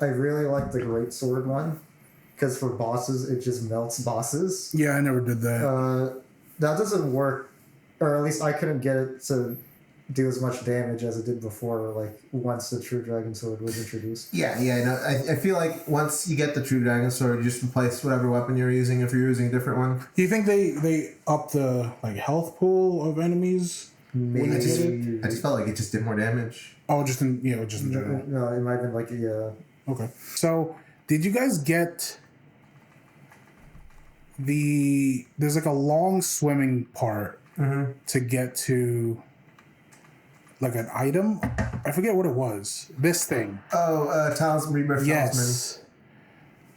I really like the great sword one because for bosses it just melts bosses. Yeah, I never did that. That doesn't work, or at least I couldn't get it to do as much damage as it did before. Like once the true dragon sword was introduced. Yeah. No, I feel like once you get the true dragon sword, you just replace whatever weapon you're using if you're using a different one. Do you think they up the like health pool of enemies? Maybe. I just felt like it just did more damage. Oh, just in general. No, it might have been like Okay. So, did you guys get there's like a long swimming part to get to like an item? I forget what it was. This thing. Oh, Talisman, Rebirth Yes.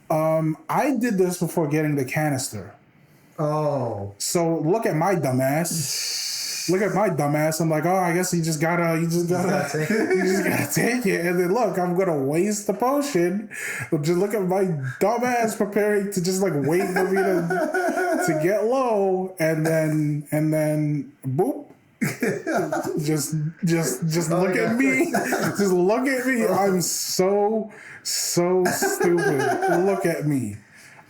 I did this before getting the canister. Oh. So look at my dumbass. Look at my dumbass. I'm like, oh, I guess you just gotta take it. And then look, I'm gonna waste the potion. But just look at my dumbass preparing to just like wait for me to get low, and then boop. just look at me. Just look at me. I'm so stupid. Look at me.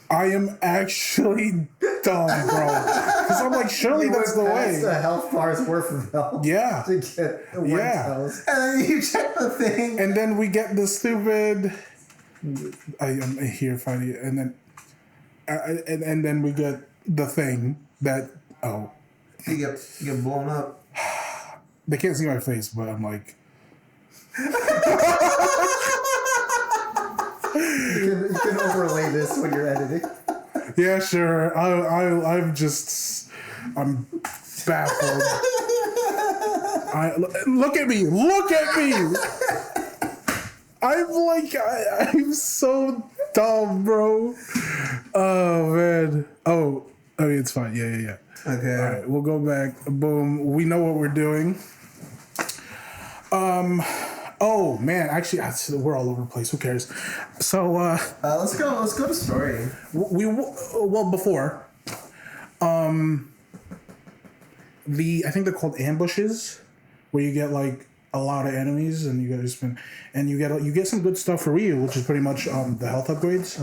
I am actually dumb, bro. Because I'm like, surely that's the way. The health bar's worth of health. Yeah. To get one health. And then you check the thing. And then we get the stupid. I am here fighting it, and then, and then we get the thing that You get blown up. they can't see my face, but I'm like. You can overlay this when you're editing. Yeah, sure. I'm baffled. Look at me. Look at me. I'm so dumb, bro. Oh man. Oh, I mean it's fine. Yeah. Okay. All right, we'll go back. Boom. We know what we're doing. Oh man, actually, we're all over the place. Who cares? So let's go to story. Before I think they're called ambushes, where you get like a lot of enemies and you gotta spin, and you get some good stuff for Ryu, which is pretty much the health upgrades.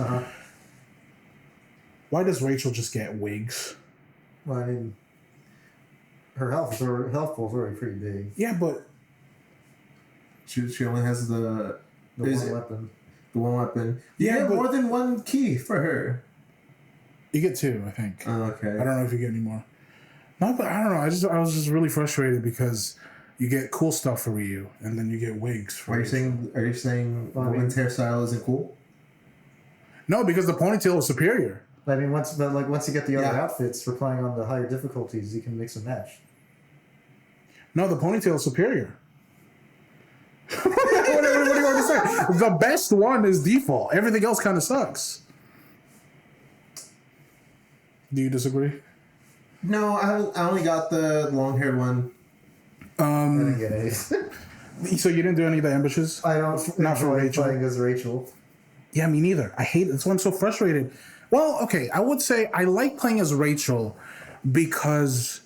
Why does Rachel just get wigs? Well, I mean, her health pool is already pretty big. Yeah, but She only has the one weapon. The one weapon. You Yeah, get but- more than one key for her. you get two, I think. Oh, okay. I don't know if you get any more. No, but I don't know. I was just really frustrated because you get cool stuff for Ryu, and then you get wigs for. Are you saying women's hairstyle isn't cool? No, because the ponytail is superior. I mean, once you get the other outfits for playing on the higher difficulties, you can mix and match. No, the ponytail is superior. what do you want to say? The best one is default. Everything else kind of sucks. Do you disagree? No, I only got the long-haired one. I didn't get any. So you didn't do any of the ambushes? I don't Not for enjoy Rachel. playing as Rachel. Yeah, me neither. I hate it. That's why I'm so frustrated. Well, okay, I would say I like playing as Rachel because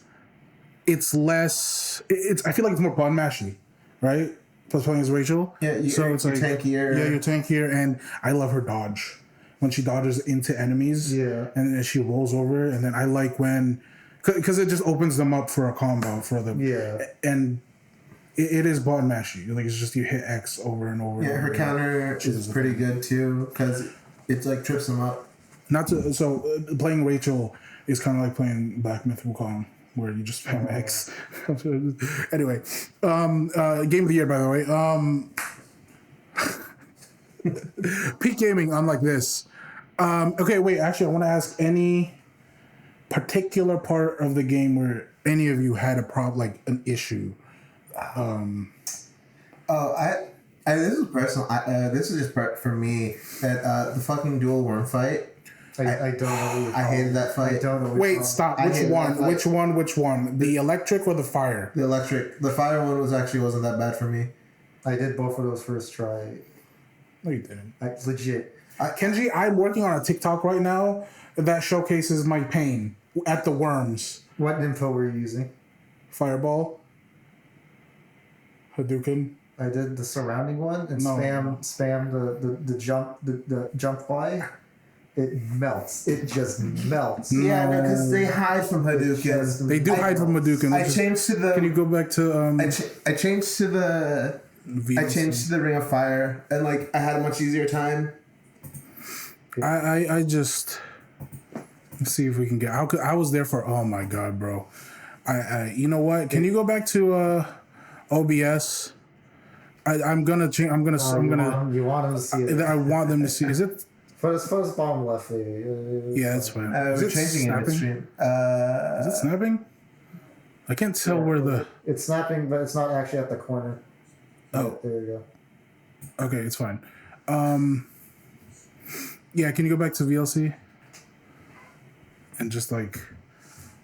it's less. I feel like it's more button mashy, right? Plus playing as Rachel. Yeah, so it's you're like tankier. Yeah, you're tankier, and I love her dodge when she dodges into enemies. Yeah, and then she rolls over, and then I like when because it just opens them up for a combo for them. Yeah, and. It is button mashy. Like, it's just you hit X over and over. Yeah, and her over. counter is pretty good too because it's like trips them up. Playing Rachel is kind of like playing Black Myth Wukong, where you just spam X. Anyway, game of the year, by the way. Peak gaming, unlike this. Okay, wait. Actually, I want to ask any particular part of the game where any of you had a problem, like an issue. This is personal. This is just for me that the fucking dual worm fight. I don't know. I hated that fight. I don't know. Wait, stop. Which one? Which one? The electric or the fire? The electric. The fire one wasn't that bad for me. I did both of those first try. No, you didn't. Legit. Kenji, I'm working on a TikTok right now that showcases my pain at the worms. What info were you using? Fireball. Hadouken. I did the surrounding one and spam the jump by. It melts. It just melts. Yeah, because they hide from Hadouken. They do hide from Hadouken. I changed to the. Can you go back to? I changed to the. VLC. I changed to the Ring of Fire, and like I had a much easier time. I just. Let's see if we can get. I was there for. Oh my god, bro! You know what? Can you go back to OBS? I'm gonna change. I'm gonna. You want them to see it. I want them to see. Is it? First bottom left. Yeah, that's fine. Is it changing in midstream? Is it snapping? I can't tell where the. It's snapping, but it's not actually at the corner. Oh, there you go. Okay, it's fine. Yeah, can you go back to VLC? And just like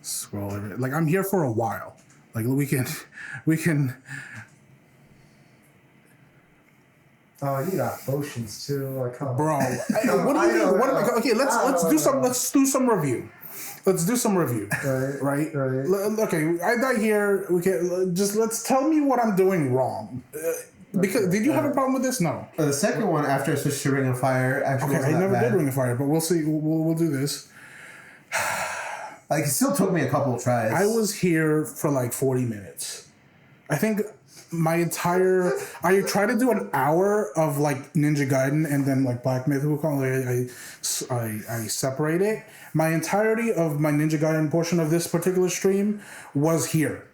scroll over. Like I'm here for a while. Like we can. Oh, you got potions too. Like, bro, what do you mean? Okay, let's do some review. Let's do some review. Right. Okay, I got here. We can let's tell me what I'm doing wrong. Because did you have a problem with this? No. The second one after I switched to Ring of Fire actually. Okay, I never did Ring of Fire, but we'll see. We'll do this. Like it still took me a couple of tries. I was here for like 40 minutes. I think I tried to do an hour of like Ninja Gaiden and then like Black Myth Wukong. I separate it. My entirety of my Ninja Gaiden portion of this particular stream was here.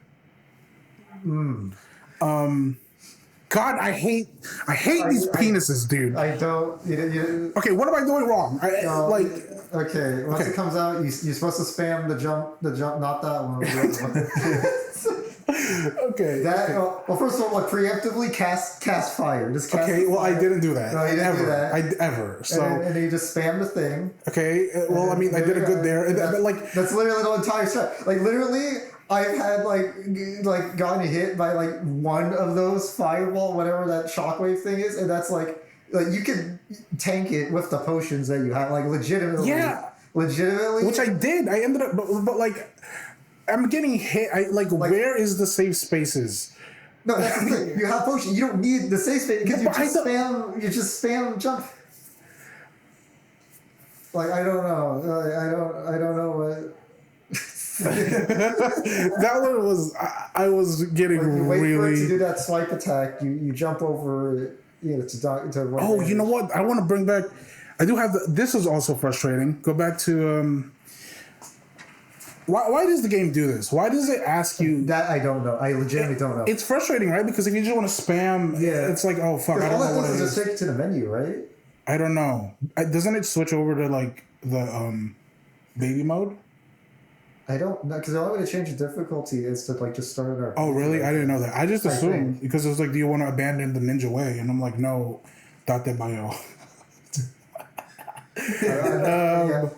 God, I hate these penises, dude. I don't. Okay, what am I doing wrong? Okay, once it comes out, you're supposed to spam the jump, not that one. Okay. Well, first of all, preemptively cast fire. Just cast. Okay. Well, I didn't do that. No, you didn't do that. Ever. So. And then you just spam the thing. Okay. Well, I mean, I did a good there. That's literally the entire strat. Like literally, I've had like gotten hit by like one of those fireball, whatever that shockwave thing is, and that's like you can tank it with the potions that you have, like legitimately. Yeah. Legitimately. Which I did. I ended up, but like. I'm getting hit. Where is the safe spaces? No, that's the thing. You have potion. You don't need the safe space because you just spam jump. Like I don't know. I don't know what. That one was. I was getting you wait really. For it to do that swipe attack. You jump over it. To oh, you know what? I want to bring back. I do have. This is also frustrating. Go back to. Why does the game do this? Why does it ask you? That I don't know. I legitimately don't know. It's frustrating, right? Because if you just want to spam, it's like, oh fuck, I don't know what it is. Just take it to the menu, right? I don't know. Doesn't it switch over to like the baby mode? I don't know, because the only way to change the difficulty is to like just start it our. Oh really? I didn't know that. I just assumed because it was like, do you want to abandon the ninja way? And I'm like, no, date mayo.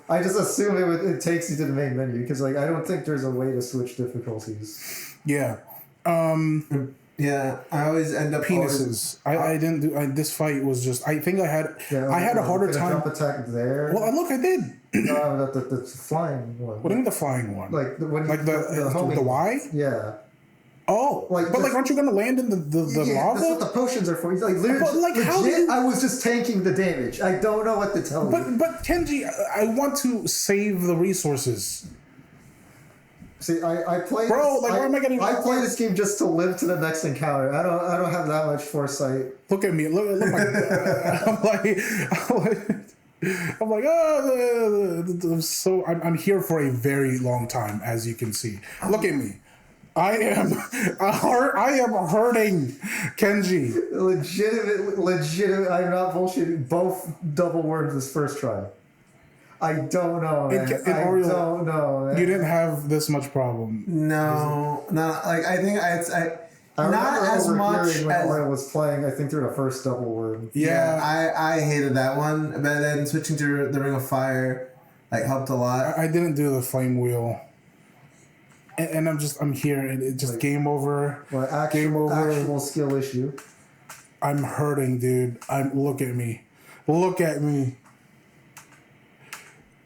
I just assume it takes you to the main menu because like I don't think there's a way to switch difficulties. Yeah. Yeah, I always end up penises. I didn't do. This fight was just. I think I had a harder time. Jump attack there. Well, look, I did. No, the flying one. What do you mean the flying one? Like when the Y? Yeah. Oh, but aren't you gonna land in the lava? That's what the potions are for. He's like, literally, how I was just tanking the damage. I don't know what to tell you. But Kenji, I want to save the resources. See, I play. Bro, like, where am I getting? I play this game just to live to the next encounter. I don't have that much foresight. Look at me. Look I'm like, I'm here for a very long time, as you can see. Look at me. I am hurting, Kenji. Legitimate. I'm not bullshitting. Both double worms this first try. I don't know, man. I don't know, man. You didn't have this much problem. No, like I think I not as much when I was playing. I think through the first double worm. Yeah, I hated that one, but then switching to the Ring of Fire like helped a lot. I didn't do the flame wheel. And I'm here, and it just game over. Well, actual skill issue. I'm hurting, dude. Look at me. Look at me.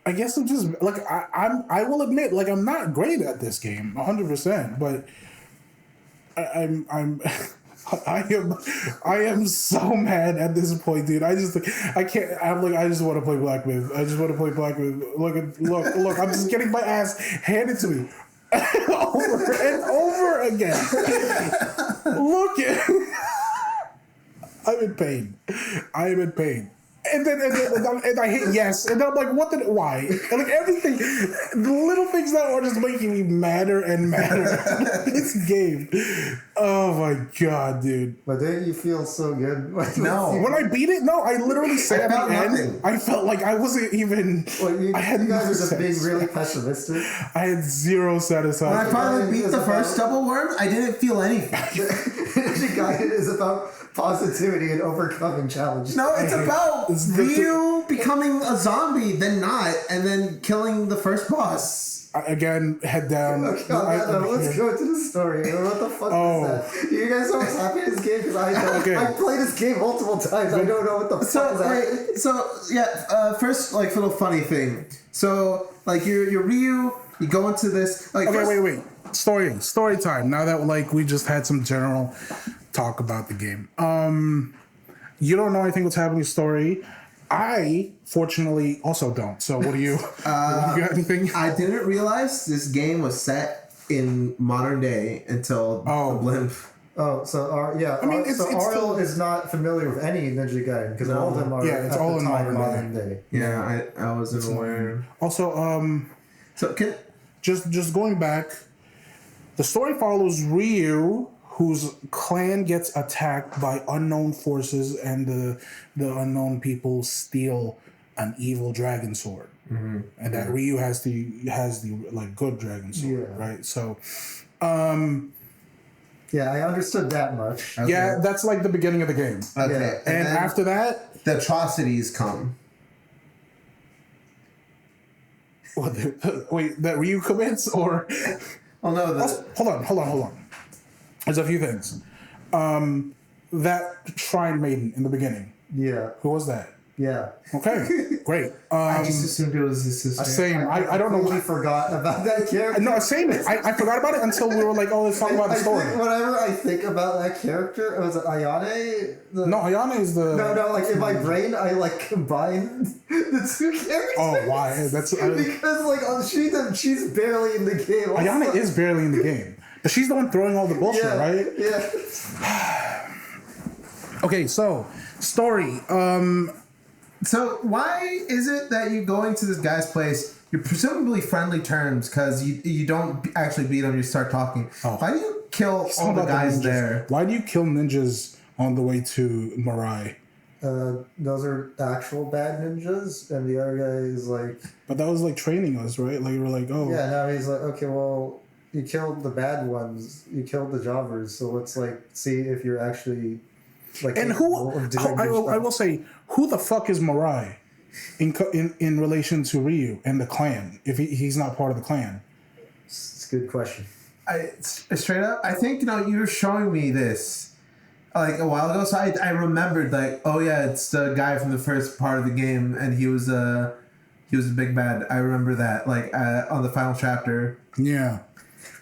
I guess I'm just like I will admit, like, I'm not great at this game, 100%, but I am so mad at this point, dude. I just I just want to play Black Myth. I just want to play Black Myth. Look, I'm just getting my ass handed to me. Over and over again. Look at I'm in pain. I am in pain. And I hit yes, and then I'm like, why? And like everything, the little things that are just making me madder and madder. This game. Oh my god, dude. But didn't you feel so good? No. When I beat it, no, I literally said at the end, I felt like I wasn't even. Well, you guys are just being really pessimistic. I had zero satisfaction. When I finally beat the first double worm, I didn't feel anything. Ninja Gaiden is about positivity and overcoming challenges. No, it's about Ryu becoming a zombie, then not, and then killing the first boss. Again, head down. Let's go into the story. What the fuck is that? You guys are always happy in this game because I played this game multiple times. I don't know what the fuck is that. So first, like, little funny thing. So like you're Ryu, you go into this. Like, wait. Story time. Now that like we just had some general talk about the game. You don't know anything what's happening in the story. I fortunately also don't. So what do you? You got anything? I didn't realize this game was set in modern day until the blimp. Oh, so Ariel is not familiar with any Ninja Gaiden because all of them are it's all in modern day. Yeah, I wasn't aware. Also, just going back, the story follows Ryu, whose clan gets attacked by unknown forces, and the unknown people steal an evil dragon sword, and that Ryu has the like good dragon sword, right? So, yeah, I understood that much. Okay. Yeah, that's like the beginning of the game. Okay, yeah. And after that, the atrocities come. Wait, that Ryu commits, or? Oh no! Hold on. There's a few things. That shrine maiden in the beginning. Yeah. Who was that? Yeah. Okay. Great. I just assumed it was his sister. Same. I don't know why I forgot about that character. No, same. I forgot about it until we were like, oh, let's talk about the story. Whenever I think about that character, was it Ayane? No, Ayane is the. No. Like in my brain, I like combine the two characters. Oh, why? That's because like she's barely in the game. Also. Ayane is barely in the game. But she's the one throwing all the bullshit, right? Yeah. Okay, so story. So why is it that you go into this guy's place, you're presumably friendly terms because you don't actually beat them. You start talking. Oh. Why do you kill all the guys there? Why do you kill ninjas on the way to Mirai? Those are actual bad ninjas, and the other guy is like... But that was like training us, right? Like, we were like, oh. Yeah, now he's like, okay, well, you killed the bad ones. You killed the jobbers, so let's, like, see if you're actually, like... And I will say, who the fuck is Mirai in relation to Ryu and the clan, if he's not part of the clan? It's a good question. Straight up, I think, you were showing me this like a while ago, so I remembered, like, oh yeah, it's the guy from the first part of the game, and he was a big bad. I remember that, like, on the final chapter. Yeah.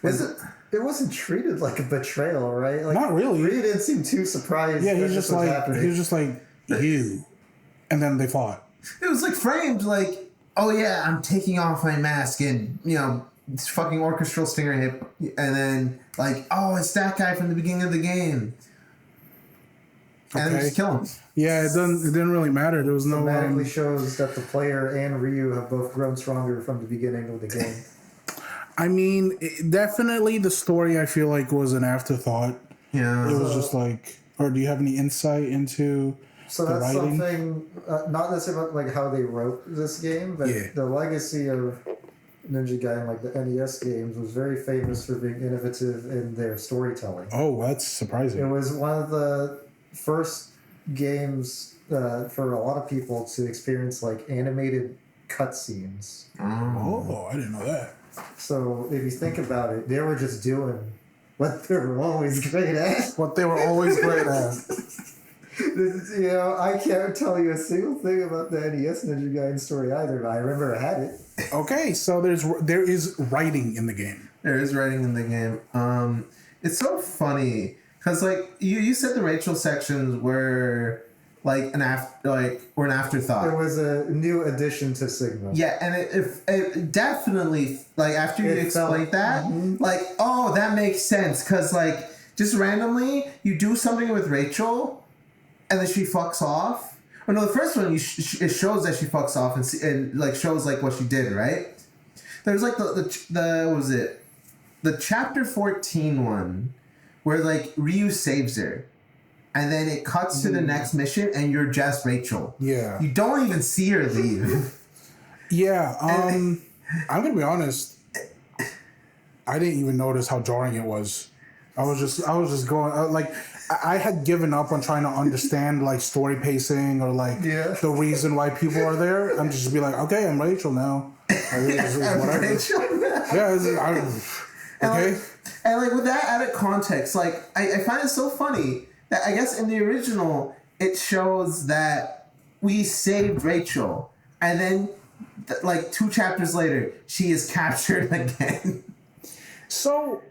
It wasn't treated like a betrayal, right? Like, not really. Ryu didn't seem too surprised. Yeah, he was just like, you. And then they fought. It was like framed like, oh yeah, I'm taking off my mask and, this fucking orchestral stinger hit, and then like, oh, it's that guy from the beginning of the game. And then just kill him. Yeah, it didn't really matter. There was no... Automatically shows that the player and Ryu have both grown stronger from the beginning of the game. I mean, definitely the story, I feel like, was an afterthought. Yeah. It was just like... Or do you have any insight into so the that's writing? something, not necessarily about, like, how they wrote this game, but the legacy of Ninja Gaiden, like the NES games, was very famous for being innovative in their storytelling. Oh, that's surprising. It was one of the first games for a lot of people to experience, like, animated cutscenes. Oh, I didn't know that. So if you think about it, they were just doing what they were always great at. What they were always great at. I can't tell you a single thing about the NES Ninja Gaiden story either, but I remember I had it. Okay, so there is writing in the game. There is writing in the game. It's so funny because, like, you said the Rachel sections were like an afterthought. It was a new addition to Sigma. Yeah, and it definitely, like, after you explained that, like, oh, that makes sense because, like, just randomly you do something with Rachel, and then she fucks off. Oh no, the first one it shows that she fucks off and like shows like what she did, right? There's like the what was it? The chapter 14 one where like Ryu saves her. And then it cuts to the next mission and you're just Rachel. Yeah. You don't even see her leave. Yeah, I'm gonna be honest. I didn't even notice how jarring it was. I was just going like I had given up on trying to understand like story pacing or like the reason why people are there. I'm just be like, okay, I'm Rachel now. Whatever. Rachel now. Yeah, okay. And like with that added context, like I find it so funny that I guess in the original it shows that we saved Rachel, and then like 2 chapters later she is captured again. So.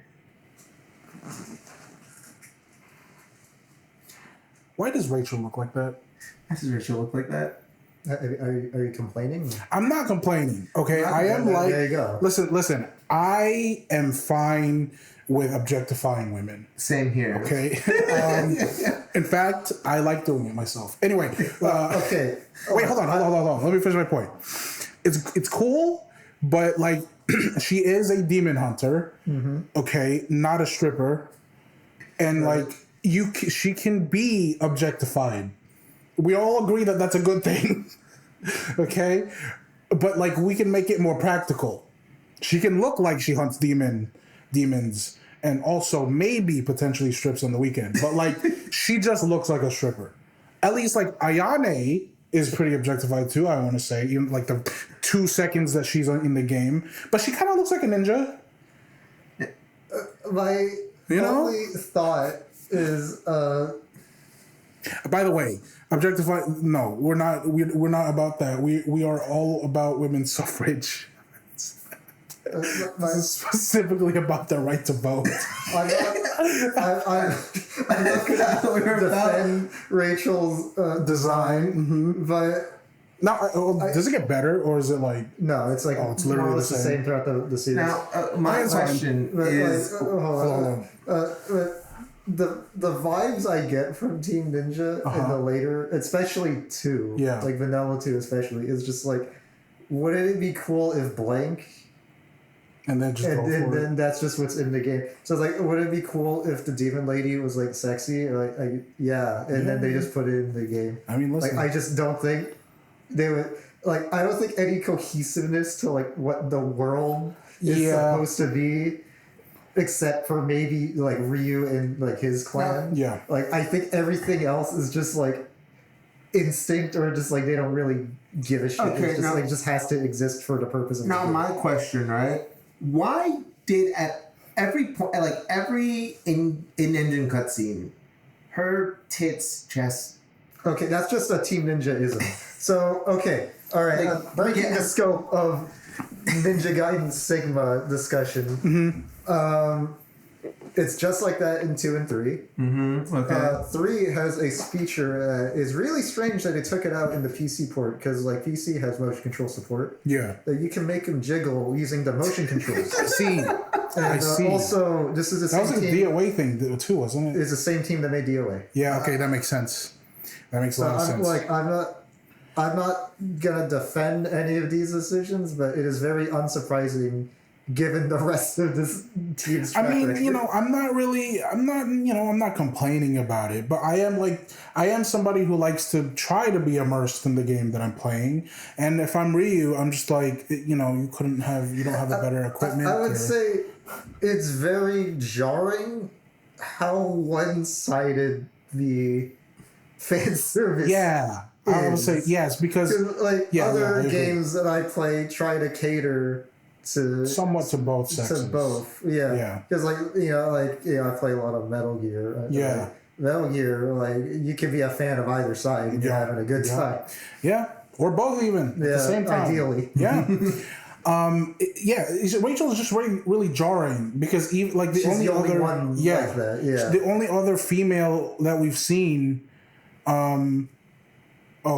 Why does Rachel look like that? Why does Rachel look like that? Are you complaining? I'm not complaining. Okay, I am like. There you go. Listen. I am fine with objectifying women. Same here. Okay. In fact, I like doing it myself. Anyway. Okay. Wait, hold on. Let me finish my point. It's cool, but like, she is a demon hunter. Mm-hmm. Okay, not a stripper, and like. She can be objectified. We all agree that that's a good thing. Okay? But like we can make it more practical. She can look like she hunts demons and also maybe potentially strips on the weekend. But like she just looks like a stripper. At least like Ayane is pretty objectified too, I want to say. Even like the 2 seconds that she's in the game. But she kind of looks like a ninja. My only thought is by the way, objectify. No, we're not. We're not about that. We are all about women's suffrage. This is specifically about the right to vote. I'm not going to defend Rachel's design, but now does it get better or is it like no? It's like it's literally the same throughout the series. Now, my question is, hold on. The vibes I get from Team Ninja in the later, especially 2, like Vanilla 2 especially, is just like wouldn't it be cool if blank? And then just go And for then that's just what's in the game. So it's like, would it be cool if the demon lady was like sexy? Yeah, and then they just put it in the game. I mean, listen. Like, I just don't think they would. Like, I don't think any cohesiveness to like what the world is supposed to be, except for maybe like Ryu and like his clan. Yeah. Like, I think everything else is just like instinct, or just like they don't really give a shit. Okay, It's just like just has to exist for the purpose of. Now, my question, right? Why did at every point, like every in engine cutscene, her tits just. Okay, that's just a Team Ninja-ism. So, okay, all right. Like, Breaking the scope of Ninja Gaiden Sigma discussion. It's just like that in 2 and 3. Mm-hmm. Okay. 3 has a feature that is really strange that they took it out in the PC port, because like PC has motion control support. Yeah. That you can make them jiggle using the motion controls. I see. I see. Also, this is the That same was a team. DOA thing too, wasn't it? It's the same team that made DOA. Yeah. Okay, that makes sense. That makes a lot of sense. I'm not gonna defend any of these decisions, but it is very unsurprising given the rest of this team's track record. I'm not complaining about it, but I am somebody who likes to try to be immersed in the game that I'm playing. And if I'm Ryu, I'm just like, you don't have a better equipment. I would say it's very jarring how one-sided the fan service. Yeah, I would say yes, because other games that I play try to cater to somewhat to both sexes. To both, yeah. Because I play a lot of Metal Gear. Metal Gear, you can be a fan of either side and you're having a good time. Yeah, or both even at the same time. Ideally. Yeah. Rachel is just really jarring, because even like She's the only one like that. Yeah. The only other female that we've seen.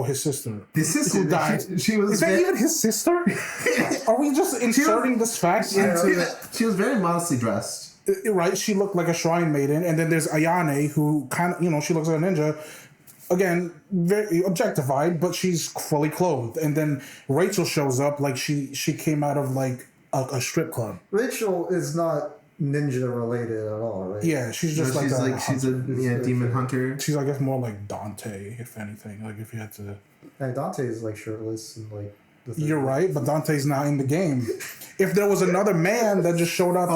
His sister. His sister who died. She was. Is that even his sister? Are we just inserting this fact into? She was very modestly dressed. Right, she looked like a shrine maiden, and then there's Ayane, who kind of, she looks like a ninja. Again, very objectified, but she's fully clothed. And then Rachel shows up like she came out of like a strip club. Rachel is not ninja related at all, right? Yeah, she's just she's a demon hunter. She's, I guess, more like Dante, if anything. Like, if you had to. And Dante is like shirtless and like. You're right, but Dante's not in the game. If there was another man that just showed up,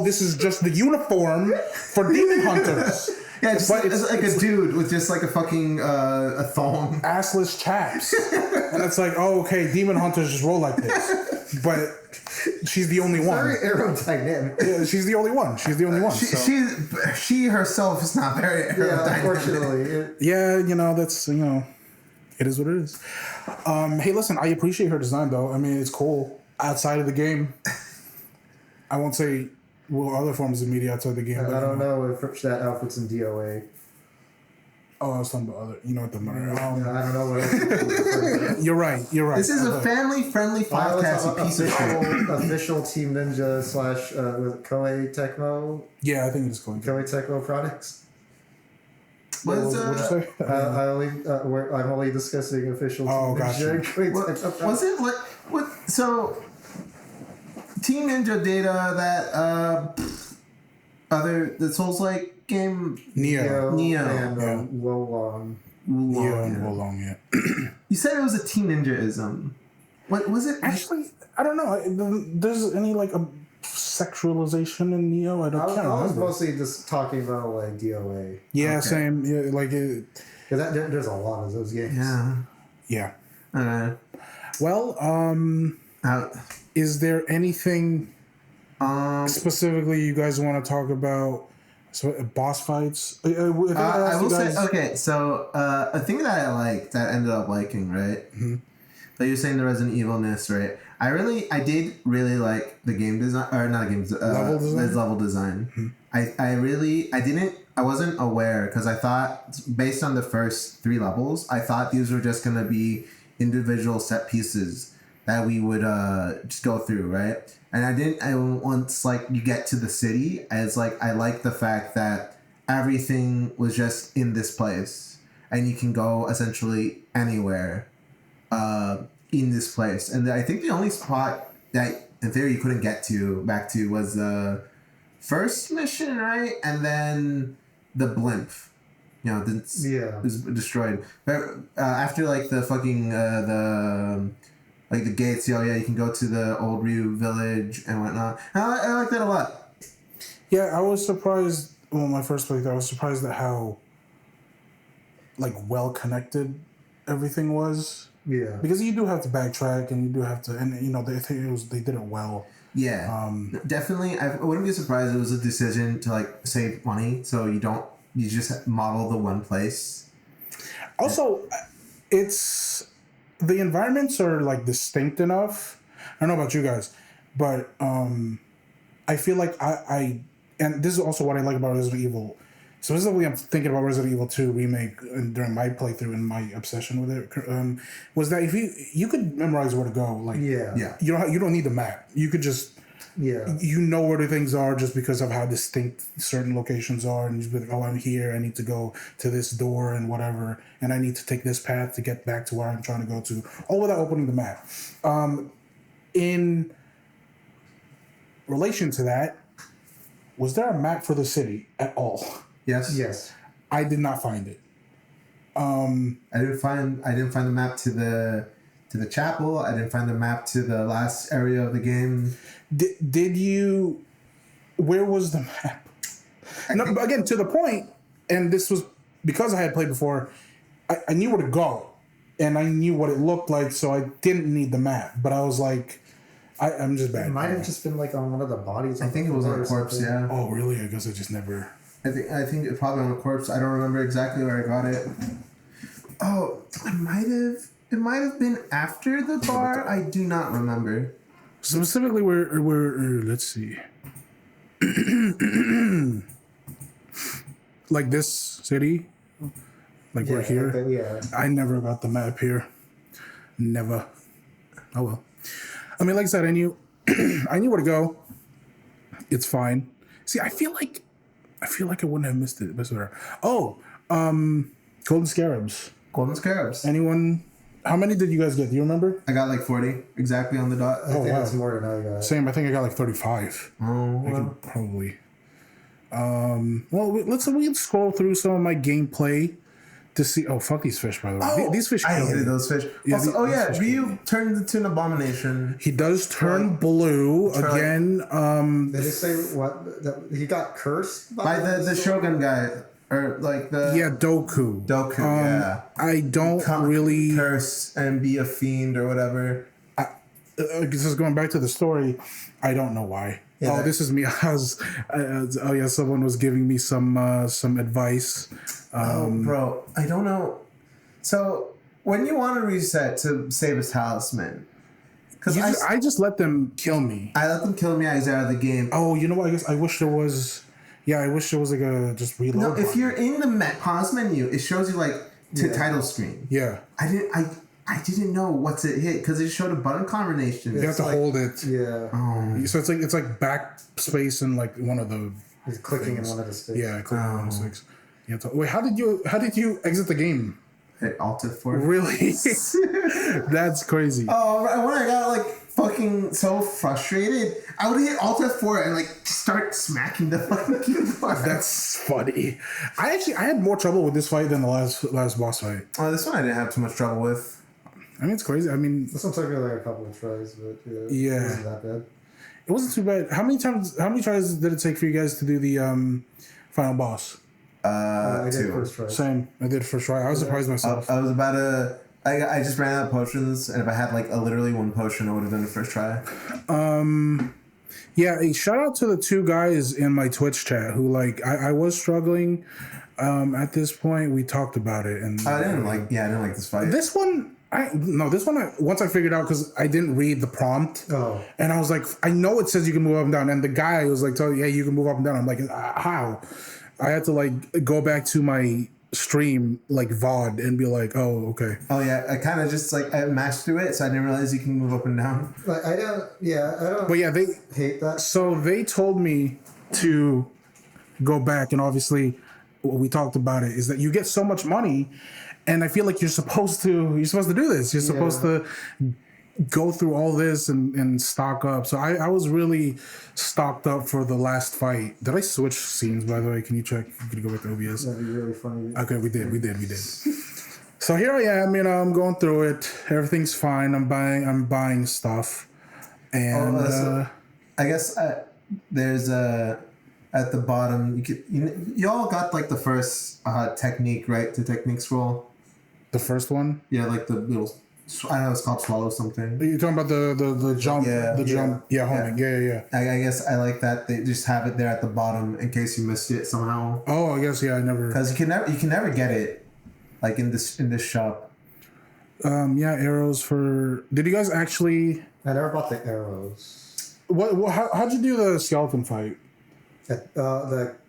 this is just the uniform for demon hunters. Yeah, it's like a dude with just like a fucking a thong, assless chaps, and it's like, okay, demon hunters just roll like this, but she's the only one. Very aerodynamic. Yeah, she's the only one. She herself is not very aerodynamic. Yeah, unfortunately. That's it is what it is. Hey, listen, I appreciate her design though. I mean, it's cool outside of the game. I won't say other forms of media outside the game. I don't know if that outfit's in DOA. Oh, I was talking about other. You know what the matter. I don't know what else. You're right. This is a family-friendly podcast. You piece of shit. Official Team Ninja / Koei Tecmo. Yeah, I think it's Koei Tecmo products. What'd you say? I'm only discussing official. Oh, gotcha. Was it like what? So, Team Ninja data that the Souls-like game Neo and Wolong. Neo and Wolong. Yeah. You said it was a Team Ninja-ism. What was it? Actually, I don't know. There's any like a sexualization in Neo? I was mostly just talking about like DOA. Yeah, same. Yeah, like it. Because there's a lot of those games. Yeah. Well, is there anything specifically you guys want to talk about? So boss fights. I will say okay. So a thing that I ended up liking, right? Mm-hmm. Like you're saying the Resident Evil-ness, right? I did really like the game design, or not game level design. Mm-hmm. I wasn't aware, because I thought, based on the first 3 levels, I thought these were just going to be individual set pieces that we would just go through, right? And once you get to the city, I like the fact that everything was just in this place, and you can go essentially anywhere in this place. And I think the only spot that in theory you couldn't get back to was the first mission, right? And then the blimp. You know, it was destroyed. But after like the fucking the gates, you can go to the old Ryu village and whatnot. I like that a lot. Yeah, I was surprised. Well, my first playthrough, I was surprised at how like well connected everything was. Yeah. Because you do have to backtrack, and you do have to, and they did it well. Yeah. Definitely. I wouldn't be surprised if it was a decision to like save money, so you just model the one place. Also, it's the environments are like distinct enough. I don't know about you guys, but I feel like I and this is also what I like about Resident Evil. Specifically, I'm thinking about Resident Evil 2 remake during my playthrough and my obsession with it. Was that if you could memorize where to go, like you don't need the map. You could just you know where the things are just because of how distinct certain locations are, and you just be like, oh, I'm here. I need to go to this door and whatever, and I need to take this path to get back to where I'm trying to go to, all without opening the map. In relation to that, was there a map for the city at all? Yes. I did not find it. I didn't find the map to the chapel. I didn't find the map to the last area of the game. Did you? Where was the map? No, but again, to the point, and this was because I had played before. I knew where to go, and I knew what it looked like, so I didn't need the map. But I was like, I'm just bad. It might have just been like on one of the bodies. I think it was on a corpse. Yeah. Oh, really? I guess I just never. I think it's probably on a corpse. I don't remember exactly where I got it. Oh, it might have been after the bar. I do not remember. Specifically, where let's see. Like this city, like we're here. I never got the map here. Never. Oh well. I mean, like I said, I knew where to go. It's fine. See, I feel like I wouldn't have missed it. Oh, Golden Scarabs. Golden Scarabs. Anyone? How many did you guys get? Do you remember? I got like 40 exactly on the dot. I think that's more than I got. Same. I think I got like 35. Oh, I could probably. Well, let's scroll through some of my gameplay to see. Oh, fuck these fish, by the way. Oh, these fish. I hated those fish. Yeah, also, Ryu turned into an abomination. He does turn blue again. Did they say what? He got cursed by the Shogun guy. Or like the Doku. Yeah. I don't really curse and be a fiend or whatever. Just going back to the story, I don't know why. Yeah, this is me. Someone was giving me some advice. Bro, I don't know. So when you want to reset to save a talisman, because I just let them kill me. I let them kill me. I was out of the game. Oh, you know what? I guess I wish there was. Yeah, I wish there was like a just reload. No, if you're in the pause menu, it shows you like title screen. Yeah. I didn't know what to hit because it showed a button combination. You have to hold it. Yeah. So it's like backspace and like one of the. He's clicking in one of the sticks. Yeah, clicking on one of the sticks. You have to, wait, how did you exit the game? Hit Alt F4. Really? That's crazy. Oh, when I got like fucking so frustrated, I would hit Alt F4 and like start smacking the fucking keyboard. That's funny. I had more trouble with this fight than the last boss fight. Oh, this one I didn't have too much trouble with. I mean, it's crazy. I mean, this one took me like a couple of tries, but it wasn't that bad. It wasn't too bad. How many tries did it take for you guys to do the final boss? I did first try. Same. I did first try. I was surprised myself. I was about to. I just ran out of potions, and if I had like literally one potion, I would have done the first try. Yeah. A shout out to the two guys in my Twitch chat who I was struggling. At this point, we talked about it, and I didn't like this fight. This one. Once I figured out because I didn't read the prompt. Oh. And I was like, I know it says you can move up and down, and the guy was like, "Yeah, you can move up and down." I'm like, how? I had to like go back to my stream like VOD and be like, oh, okay. Oh yeah, I kind of just like I mashed through it, so I didn't realize you can move up and down. Like I don't. But yeah, they hate that. So they told me to go back, and obviously, what we talked about it is that you get so much money, and I feel like you're supposed to do this. You're supposed to go through all this and stock up. So I was really stocked up for the last fight. Did I switch scenes, by the way? Can you check? Can you go back to OBS? That'd be really funny. Okay, we did. So here I am, I'm going through it. Everything's fine. I'm buying stuff. And I guess there's at the bottom, you all got like the first technique, right? The technique scroll. The first one? Yeah, like the little, I don't know, it's called swallow something. You're talking about the jump, jump. Yeah, homing. Yeah. I guess I like that they just have it there at the bottom in case you missed it somehow. Oh, I guess I never. Because you can never get it, like in this shop. Arrows for. Did you guys actually? I never bought the arrows. How'd you do the skeleton fight?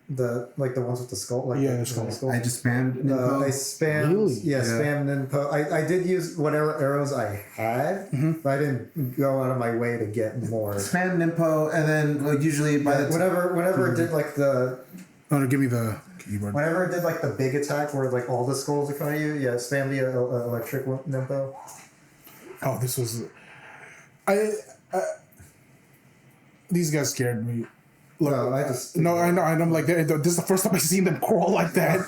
The like the ones with the skull. Like the skull. I just spammed. I spammed. Really? Yeah, spammed Ninpo. I did use whatever arrows I had, but I didn't go out of my way to get more. Spam Ninpo, and then usually by the whenever it did like the. Oh, no, give me the keyboard. Whenever it did like the big attack where like all the skulls are coming at you, spam the electric Ninpo. Oh, this was. These guys scared me. Look, No, I know. I'm like, this is the first time I've seen them crawl like that.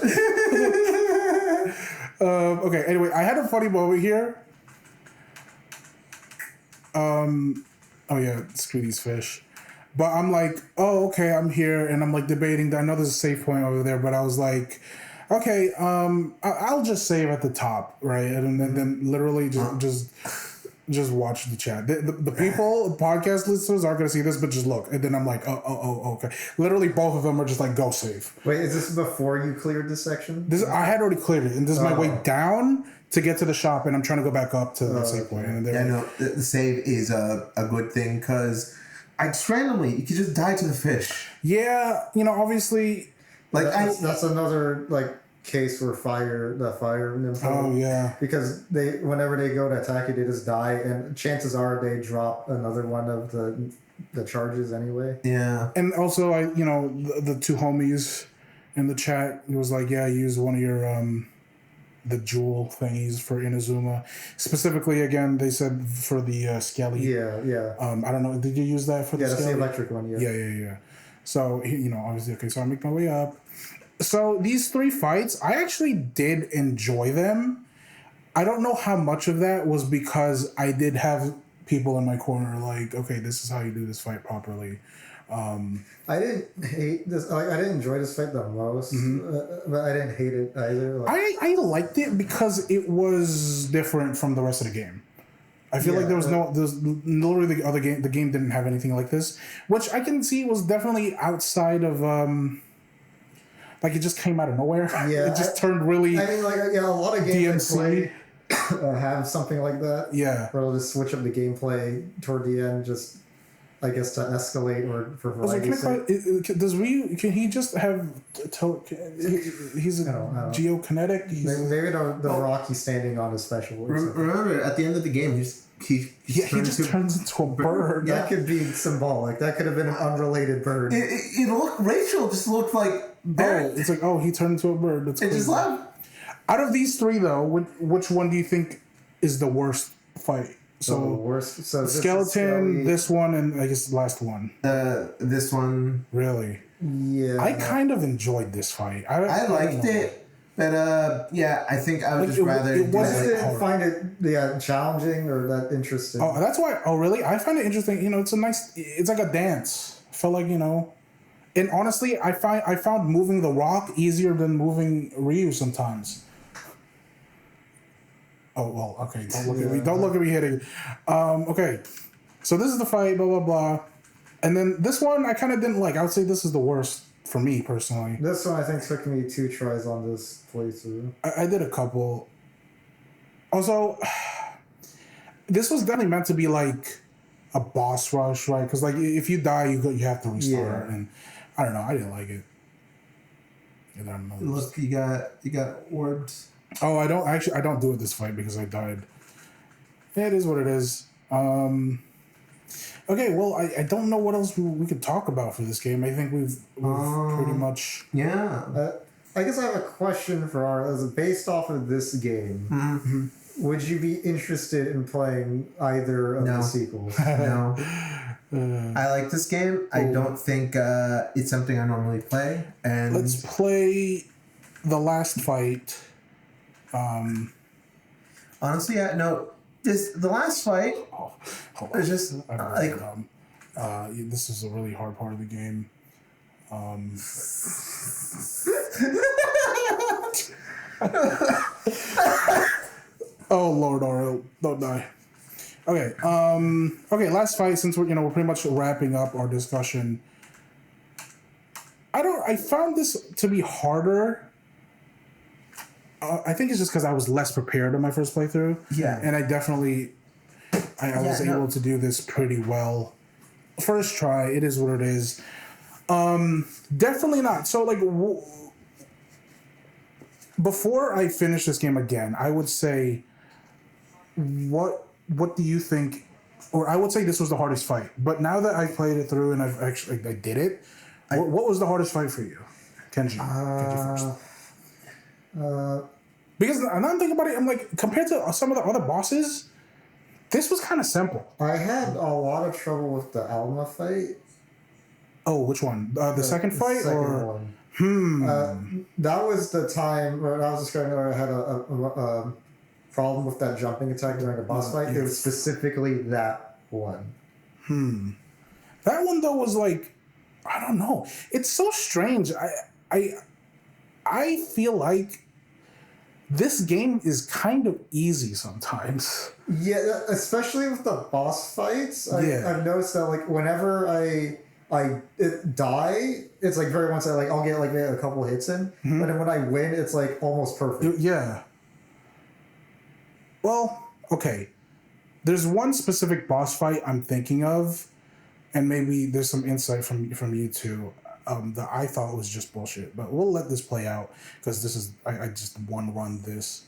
Okay, anyway, I had a funny moment here. Oh yeah, screw these fish. But I'm like, oh, okay, I'm here, and I'm like debating. I know there's a save point over there, but I was like, okay, I'll just save at the top, right? And then literally just watch the chat. The people, podcast listeners aren't going to see this, but just look. And then I'm like, oh, okay. Literally, both of them are just like, go save. Wait, is this before you cleared this section? I had already cleared it, and this is my way down to get to the shop, and I'm trying to go back up to the save point. And the save is a good thing because I just randomly you could just die to the fish. Yeah, obviously, like that's another like case where the fire Ninpo. Oh yeah, because whenever they go to attack you, they just die, and chances are they drop another one of the charges anyway. Yeah, and also the two homies in the chat, it was like, yeah, use one of your the jewel thingies for Inazuma. Specifically, again, they said for the Skelly. Yeah. I don't know. Did you use that for the Skelly? Yeah, that's the electric one. Yeah. Yeah. So obviously, okay. So I make my way up. So these 3 fights, I actually did enjoy them. I don't know how much of that was because I did have people in my corner like, okay, this is how you do this fight properly. I didn't hate this. Like, I didn't enjoy this fight the most, but I didn't hate it either. Like, I liked it because it was different from the rest of the game. I feel like there's literally the game didn't have anything like this, which I can see was definitely outside of like it just came out of nowhere. Yeah, it just turned really. I mean, like a lot of games DMC. have something like that. Yeah, where they'll just switch up the gameplay toward the end, just I guess to escalate or for variety's sake. Does Ryu? Can he just have? He's a geokinetic. Maybe the rock he's standing on is special. Remember, at the end of the game, he just turns into a bird. That could be symbolic. That could have been an unrelated bird. Rachel just looked like. Oh, it's like, he turned into a bird. That's just laughed. Out of these 3, though, which one do you think is the worst fight? So the worst. So skeleton, this one, and I guess the last one. This one. Really? Yeah. I kind of enjoyed this fight. I liked it. But I think I would just rather. I didn't find it challenging or that interesting. Oh, that's why. Oh, really? I find it interesting. It's like a dance. I felt like and honestly, I found moving the rock easier than moving Ryu sometimes. Oh well, okay. Don't look at me. Don't look at me hitting. Okay, so this is the fight. Blah blah blah, and then this one I kind of didn't like. I would say this is the worst for me personally. This one I think took me 2 tries on this playthrough. I did a couple. Also, this was definitely meant to be like a boss rush, right? Because like if you die, you have to restart, and I don't know. I didn't like it. Look, you got orbs. Oh, I don't do it this fight because I died. Yeah, it is what it is. Okay, well, I don't know what else we could talk about for this game. I think we've pretty much. Yeah. I guess I have a question for our based off of this game. Mm-hmm. Would you be interested in playing either of the sequels? No. I like this game. I don't think it's something I normally play. And let's play the last fight. Honestly, no. The last fight is just like this is a really hard part of the game. Oh Lord, Oro, don't die. Okay. Okay. Last fight. Since we're pretty much wrapping up our discussion. I found this to be harder. I think it's just because I was less prepared in my first playthrough. Yeah. And I definitely, I was able to do this pretty well. First try. It is what it is. Definitely not. So like, before I finish this game again, I would say, what do you think? Or I would say this was the hardest fight. But now that I played it through and I did it, what was the hardest fight for you, Kenji? Kenji first. Because now I'm thinking about it, I'm like, compared to some of the other bosses, this was kind of simple. I had a lot of trouble with the Alma fight. Oh, which one? The second fight? Second one. That was the time when I was describing where I had a problem with that jumping attack during a boss fight. It was specifically that one. That one, though, was like, I don't know. It's so strange. I feel like this game is kind of easy sometimes. Yeah, especially with the boss fights. I've noticed that like whenever I die, it's like very once I'll get like maybe a couple hits in, but then when I win, it's like almost perfect. Yeah. Well, okay. There's one specific boss fight I'm thinking of, and maybe there's some insight from you too. That I thought was just bullshit, but we'll let this play out because this is I just one run this.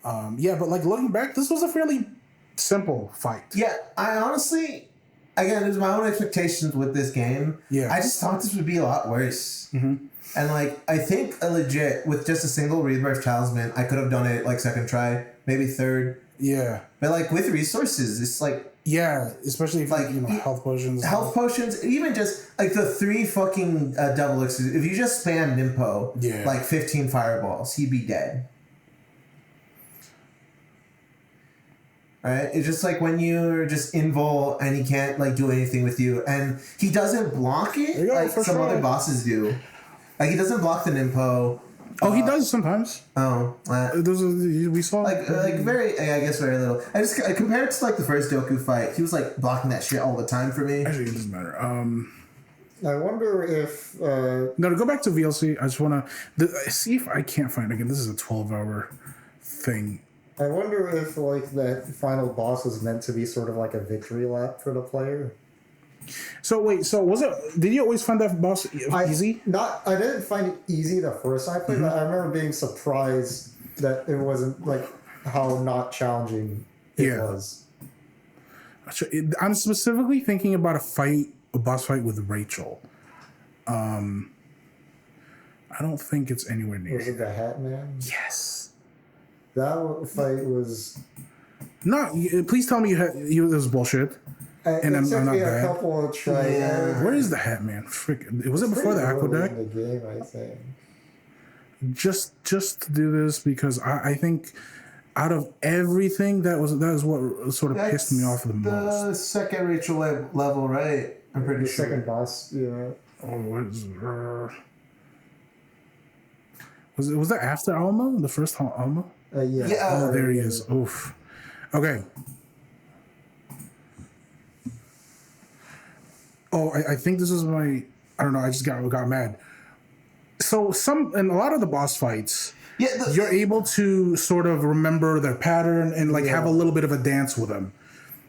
But like looking back, this was a fairly simple fight. Yeah, I honestly, again, it was my own expectations with this game. Yeah, I just thought this would be a lot worse. And like I think legit with just a single Rebirth Talisman, I could have done it like second try, maybe third. Yeah, but like with resources, it's like. Yeah, especially if like health potions. Health potions, even just like the 3 fucking double elixirs. If you just spam Nimpo, like 15 fireballs, he'd be dead. Right? It's just like when you're just invul and he can't like do anything with you, and he doesn't block it like some other bosses do. Like he doesn't block the Nimpo. Oh, he does sometimes. We saw like very, I guess very little. I just compared to like the first Doku fight, he was like blocking that shit all the time for me. Actually, it doesn't matter. I wonder if no, to go back to VLC, I just want to see if I can't find again. This is a 12-hour thing. I wonder if like that final boss was meant to be sort of like a victory lap for the player. So wait, was it? Did you always find that boss easy? I didn't find it easy the first time I played, but I remember being surprised that it wasn't like how not challenging it was. I'm specifically thinking about a boss fight with Rachel. I don't think it's anywhere near. Was it the Hat Man? Yes. That fight was. No, please tell me it was bullshit. And I'm not bad. A couple of tries. Yeah. Where is the Hat Man? Freaking! Was it before the Aqueduct? In the game, I think. Just to do this because I think out of everything that was what sort of pissed me off the most. The second Rachel level, right? I'm pretty sure. Second boss, yeah. Oh, was that after Alma? The first Alma? Yeah. Oh, there he is. Oof. Okay. Oh, I think this is I don't know. I just got mad. So in a lot of the boss fights, you're able to sort of remember their pattern and like have a little bit of a dance with them.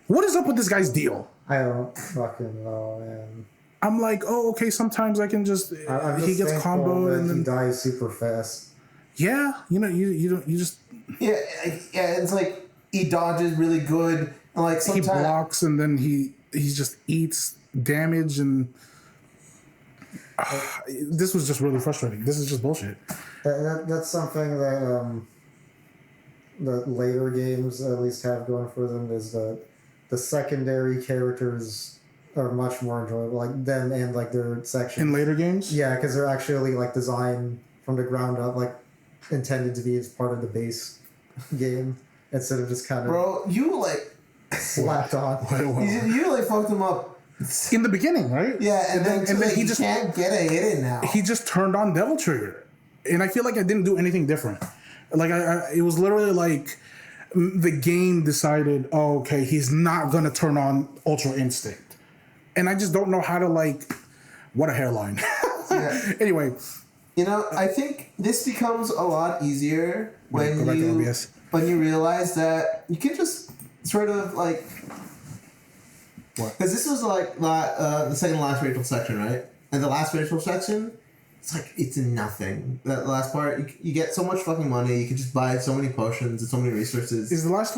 What is up with this guy's deal? I don't fucking know, man. I'm like, oh, okay. Sometimes I can just he gets comboed and then he dies super fast. Yeah, you just It's like he dodges really good, and like sometimes he blocks and then he just eats damage and this was just really frustrating. This is just bullshit. That's something that later games at least have going for them is that the secondary characters are much more enjoyable, like them and like their section. In later games? Yeah, because they're actually like designed from the ground up, like intended to be as part of the base game instead of just kind of Bro, you like slapped on. you like fucked him up. In the beginning, right? Yeah, and then he just can't get a hit in now. He just turned on Devil Trigger, and I feel like I didn't do anything different. Like it was literally like the game decided, oh, okay, he's not gonna turn on Ultra Instinct, and I just don't know how to like. What a hairline. Yeah. Anyway, you know, I think this becomes a lot easier when you realize that you can just sort of like. What? Because this was like the second to last Rachel section, right? And the last Rachel section, it's nothing. That last part, you get so much fucking money. You can just buy so many potions and so many resources. Is the last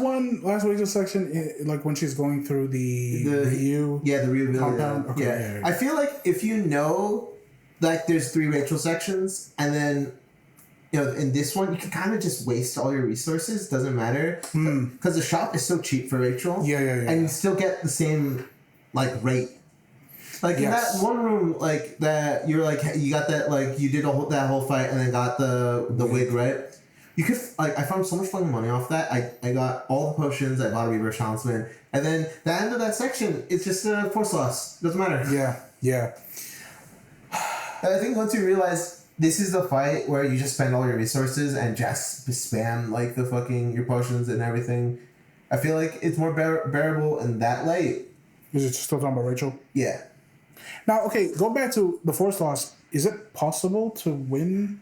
Rachel section like when she's going through the Ryu? Yeah, the Ryu compound. Yeah. Okay, Yeah. yeah. I feel like if you know, like, there's 3 Rachel sections, and then, you know, in this one, you can kind of just waste all your resources. Doesn't matter. Because the shop is so cheap for Rachel. Yeah. And you still get the same, like, rate. Like, in that one room, like, that you're, like, you got that, like, you did that whole fight and then got the wig, right? You could, like, I found so much fucking money off that. I got all the potions, I bought a reverse talisman, and then the end of that section, it's just a force loss. Doesn't matter. Yeah. And I think once you realize this is the fight where you just spend all your resources and just spam, like, the fucking, your potions and everything, I feel like it's more bearable in that light. Is it still talking about Rachel? Yeah. Now, okay, go back to the force loss. Is it possible to win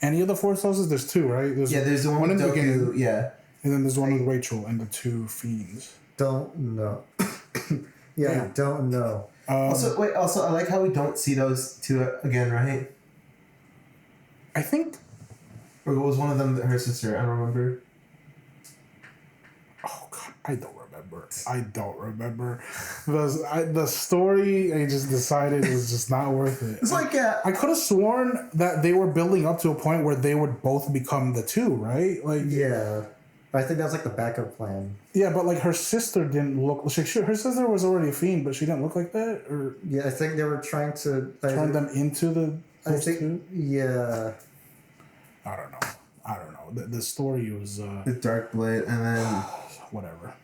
any of the force losses? There's 2, right? There's the one with in the Doku, beginning, yeah. and then there's one with Rachel and the 2 fiends. Don't know. I don't know. Also, I like how we don't see those 2 again, right? I think. Or was one of them her sister? I don't remember. Oh God, I don't remember. The story I just decided was just not worth it. It's like I could have sworn that they were building up to a point where they would both become the 2, right? Like yeah, I think that's like the backup plan. Yeah, but like her sister didn't look. Her sister was already a fiend, but she didn't look like that. Or yeah, I think they were trying to turn them into the. I think 2? yeah. I don't know. The story was the Dark Blade, and then whatever.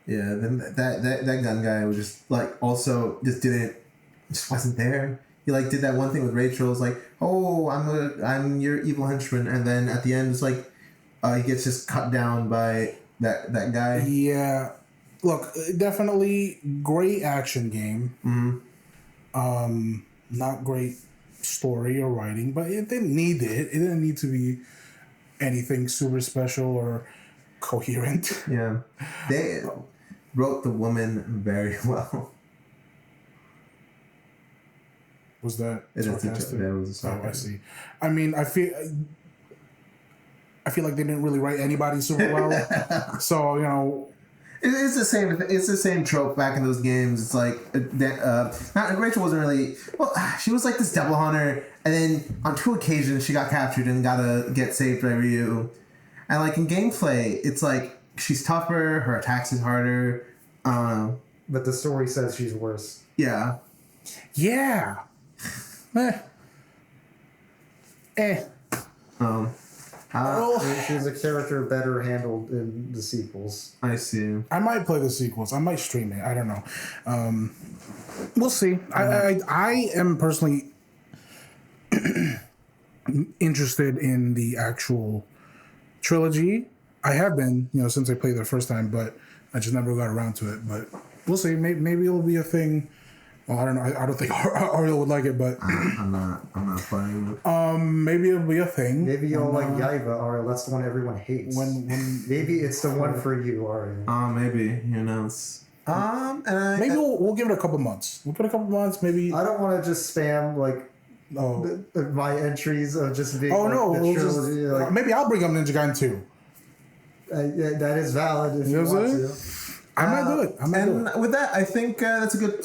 Yeah, then that gun guy was just like also just wasn't there. He like did that one thing with Rachel. It's like, oh, I'm your evil henchman, and then at the end it's like, he gets just cut down by that guy. Yeah, look, definitely great action game. Mm-hmm. Not great story or writing, but it didn't need it. It didn't need to be anything super special or coherent. Yeah, they wrote the woman very well. Was that sarcastic? That was a sarcasm. Oh, I see. I mean, I feel like they didn't really write anybody super well. So, you know, it's the same. It's the same trope back in those games. It's like Rachel wasn't really. Well, she was like this devil hunter, and then on 2 occasions she got captured and gotta get saved by Ryu. And like in gameplay, it's like she's tougher, her attacks is harder. But the story says she's worse. Yeah. Yeah. She's a character better handled in the sequels. I see. I might play the sequels. I might stream it. I don't know. We'll see. I am personally interested in the actual trilogy. I have been, since I played it the first time, but I just never got around to it. But we'll see. Maybe it'll be a thing. Well, I don't know. I don't think Ariel would like it, but I'm not playing it. Maybe it'll be a thing. Maybe you'll like Yaiba, Ariel. That's the one everyone hates. When maybe it's the one for you, Ariel. Maybe it's maybe we'll give it a couple months. We'll put a couple months, maybe. I don't want to just spam my entries of just being. Oh no! The trilogy, maybe I'll bring up Ninja Gaiden 2. Yeah, that is valid if you want to. I might do it. And with that, I think that's a good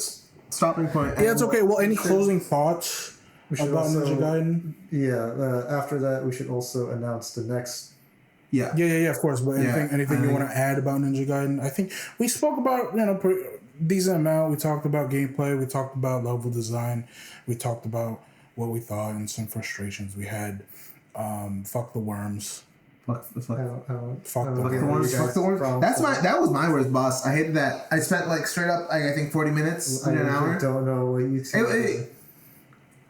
stopping point. Yeah, it's okay. Well, any closing thoughts about Ninja Gaiden. Yeah, after that, we should also announce the next. Yeah. Yeah, of course. But anything you want to add about Ninja Gaiden? I think we spoke about, decent amount. We talked about gameplay. We talked about level design. We talked about what we thought and some frustrations we had. Fuck the worms. Fuck the Fuck the worms. Fuck the worms. That was my worst boss. I hated that. I spent straight up I think 40 minutes in an hour. I don't know what you said.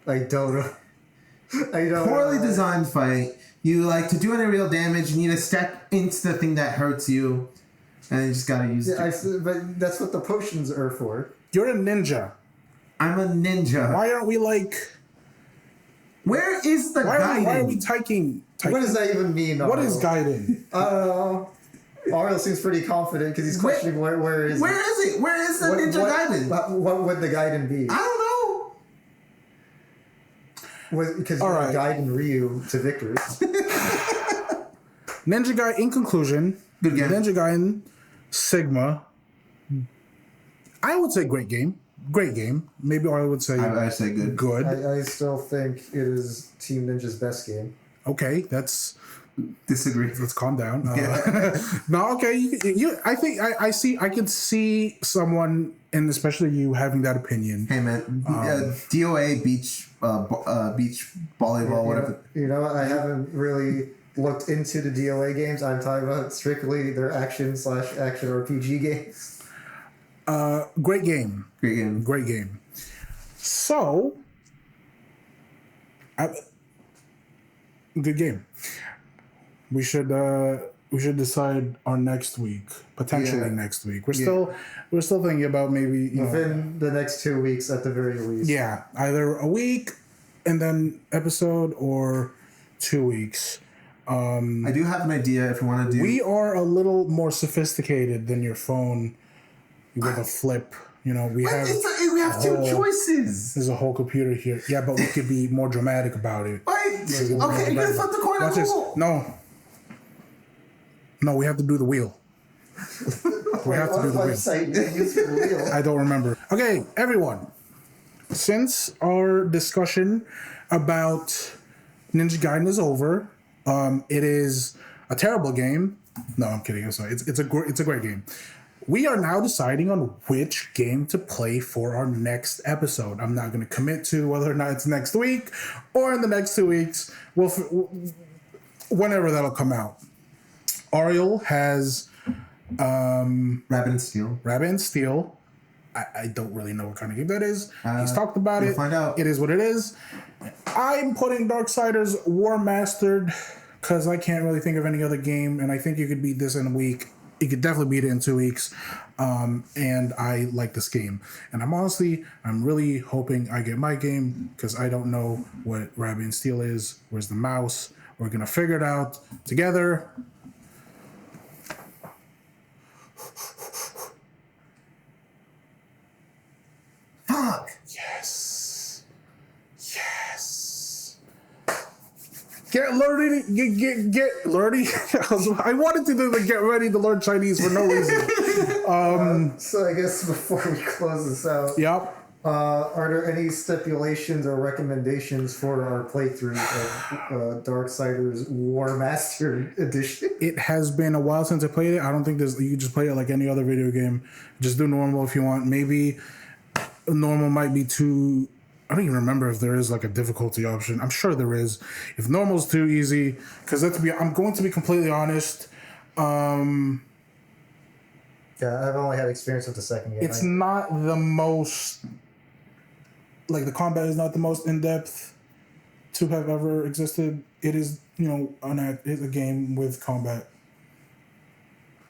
I don't know. Poorly designed fight. You to do any real damage, you need to step into the thing that hurts you, and you just gotta use it. But that's what the potions are for. You're a ninja. I'm a ninja. Why aren't we Where is the Gaiden? Why are we tyking? What does that even mean? What is Gaiden? Ariel seems pretty confident because he's questioning where is it? Where is it? Where is the Ninja Gaiden? What would the Gaiden be? I don't know. Because you're Gaiden Ryu to victory. Ninja Gaiden, in conclusion, good game. Ninja Gaiden Sigma, I would say great game. Great game. Maybe I would say I say good. Good. I still think it is Team Ninja's best game. Okay, that's disagree. Let's calm down. No, okay. I think I can see someone, and especially you, having that opinion. Hey man, DOA beach volleyball, whatever. I haven't really looked into the DOA games. I'm talking about strictly their action RPG games. Great game. Great game. So, good game. We should decide our next week, potentially next week. We're still thinking about maybe within the next 2 weeks at the very least. Yeah, either a week and then episode, or 2 weeks. I do have an idea if you want to do. We are a little more sophisticated than your phone with a flip. We have two choices. There's a whole computer here. Yeah, but we could be more dramatic about it. Okay, you're gonna flip the coin on the wheel. No, we have to do the wheel. We have to do the wheel. I don't remember. Okay, everyone. Since our discussion about Ninja Gaiden is over, it is a terrible game. No, I'm kidding. I'm sorry. It's a great game. We are now deciding on which game to play for our next episode. I'm not going to commit to whether or not it's next week or in the next 2 weeks. Whenever that'll come out. Ariel has Rabbit and Steel. Rabbit and Steel. I don't really know what kind of game that is. He's talked about it. Find out. It is what it is. I'm putting Darksiders War Mastered because I can't really think of any other game, and I think you could beat this in a week. You could definitely beat it in 2 weeks. And I like this game. And I'm really hoping I get my game because I don't know what Rabbit and Steel is. Where's the mouse? We're going to figure it out together. Fuck! Yes. Get learning. Get learning. I wanted to do the get ready to learn Chinese for no reason. So I guess before we close this out, Yep. Are there any stipulations or recommendations for our playthrough of Darksiders War Master Edition? It has been a while since I played it. I don't think you just play it like any other video game. Just do normal if you want. Maybe normal might be too. I don't even remember if there is like a difficulty option. I'm sure there is. If normal's too easy, because I'm going to be completely honest. Yeah, I've only had experience with the second game. It's not the most. Like, the combat is not the most in depth to have ever existed. It is, it's a game with combat.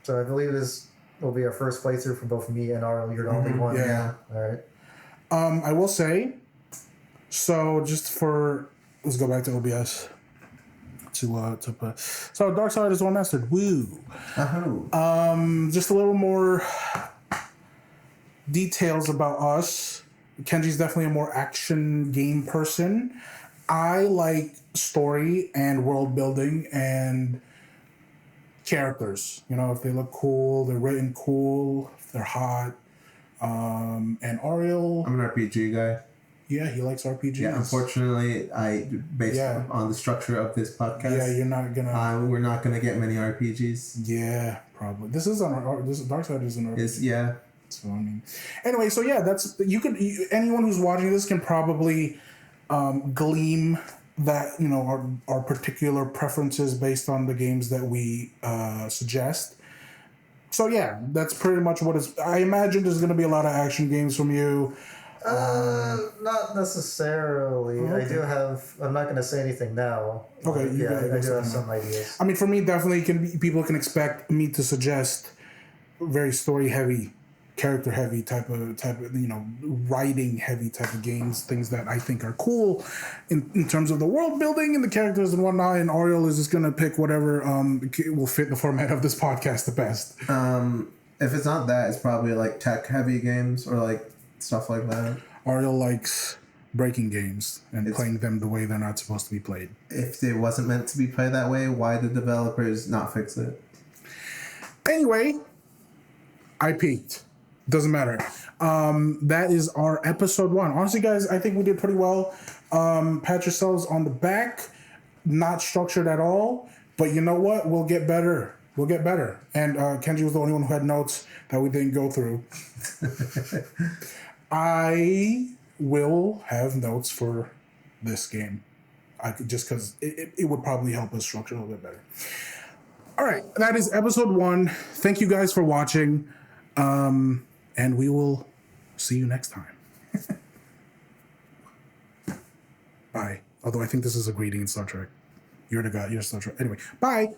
So I believe this will be our first playthrough for both me and Arlo. You're the only one. Yeah. All right. I will say. So let's go back to OBS to put. So Darksiders War Mastered. Woo. Uh-huh. Just a little more details about us. Kenji's definitely a more action game person. I like story and world building and characters. If they look cool, they're written cool, if they're hot. And Ariel. I'm an RPG guy. Yeah, he likes RPGs. Yeah, unfortunately, based Yeah. on the structure of this podcast, Yeah, you're not gonna. we're not gonna get many RPGs. Yeah, probably. This is on our. This Dark Side is an RPG. Yeah. So I mean, anyway, so yeah, that's anyone who's watching this can probably glean that our particular preferences based on the games that we suggest. So yeah, that's pretty much what it's. I imagine there's going to be a lot of action games from you. Not necessarily. Okay. I do have. I'm not going to say anything now. Okay, you yeah, gotta I do go have something some ideas. I mean, for me, definitely people can expect me to suggest very story heavy, character heavy type of writing heavy type of games, things that I think are cool in terms of the world building and the characters and whatnot. And Ariel is just gonna pick whatever will fit the format of this podcast the best. If it's not that, it's probably like tech heavy games or like stuff like that. Ariel likes breaking games and playing them the way they're not supposed to be played. If it wasn't meant to be played that way, why did developers not fix it? Anyway, I peaked. Doesn't matter. That is our episode 1. Honestly, guys, I think we did pretty well. Pat yourselves on the back. Not structured at all, but you know what? We'll get better. We'll get better. And Kenji was the only one who had notes that we didn't go through. I will have notes for this game. Just because it would probably help us structure a little bit better. All right, that is episode 1. Thank you guys for watching. And we will see you next time. Bye. Although I think this is a greeting in Star Trek. You're the guy. You're Star Trek. Anyway, bye.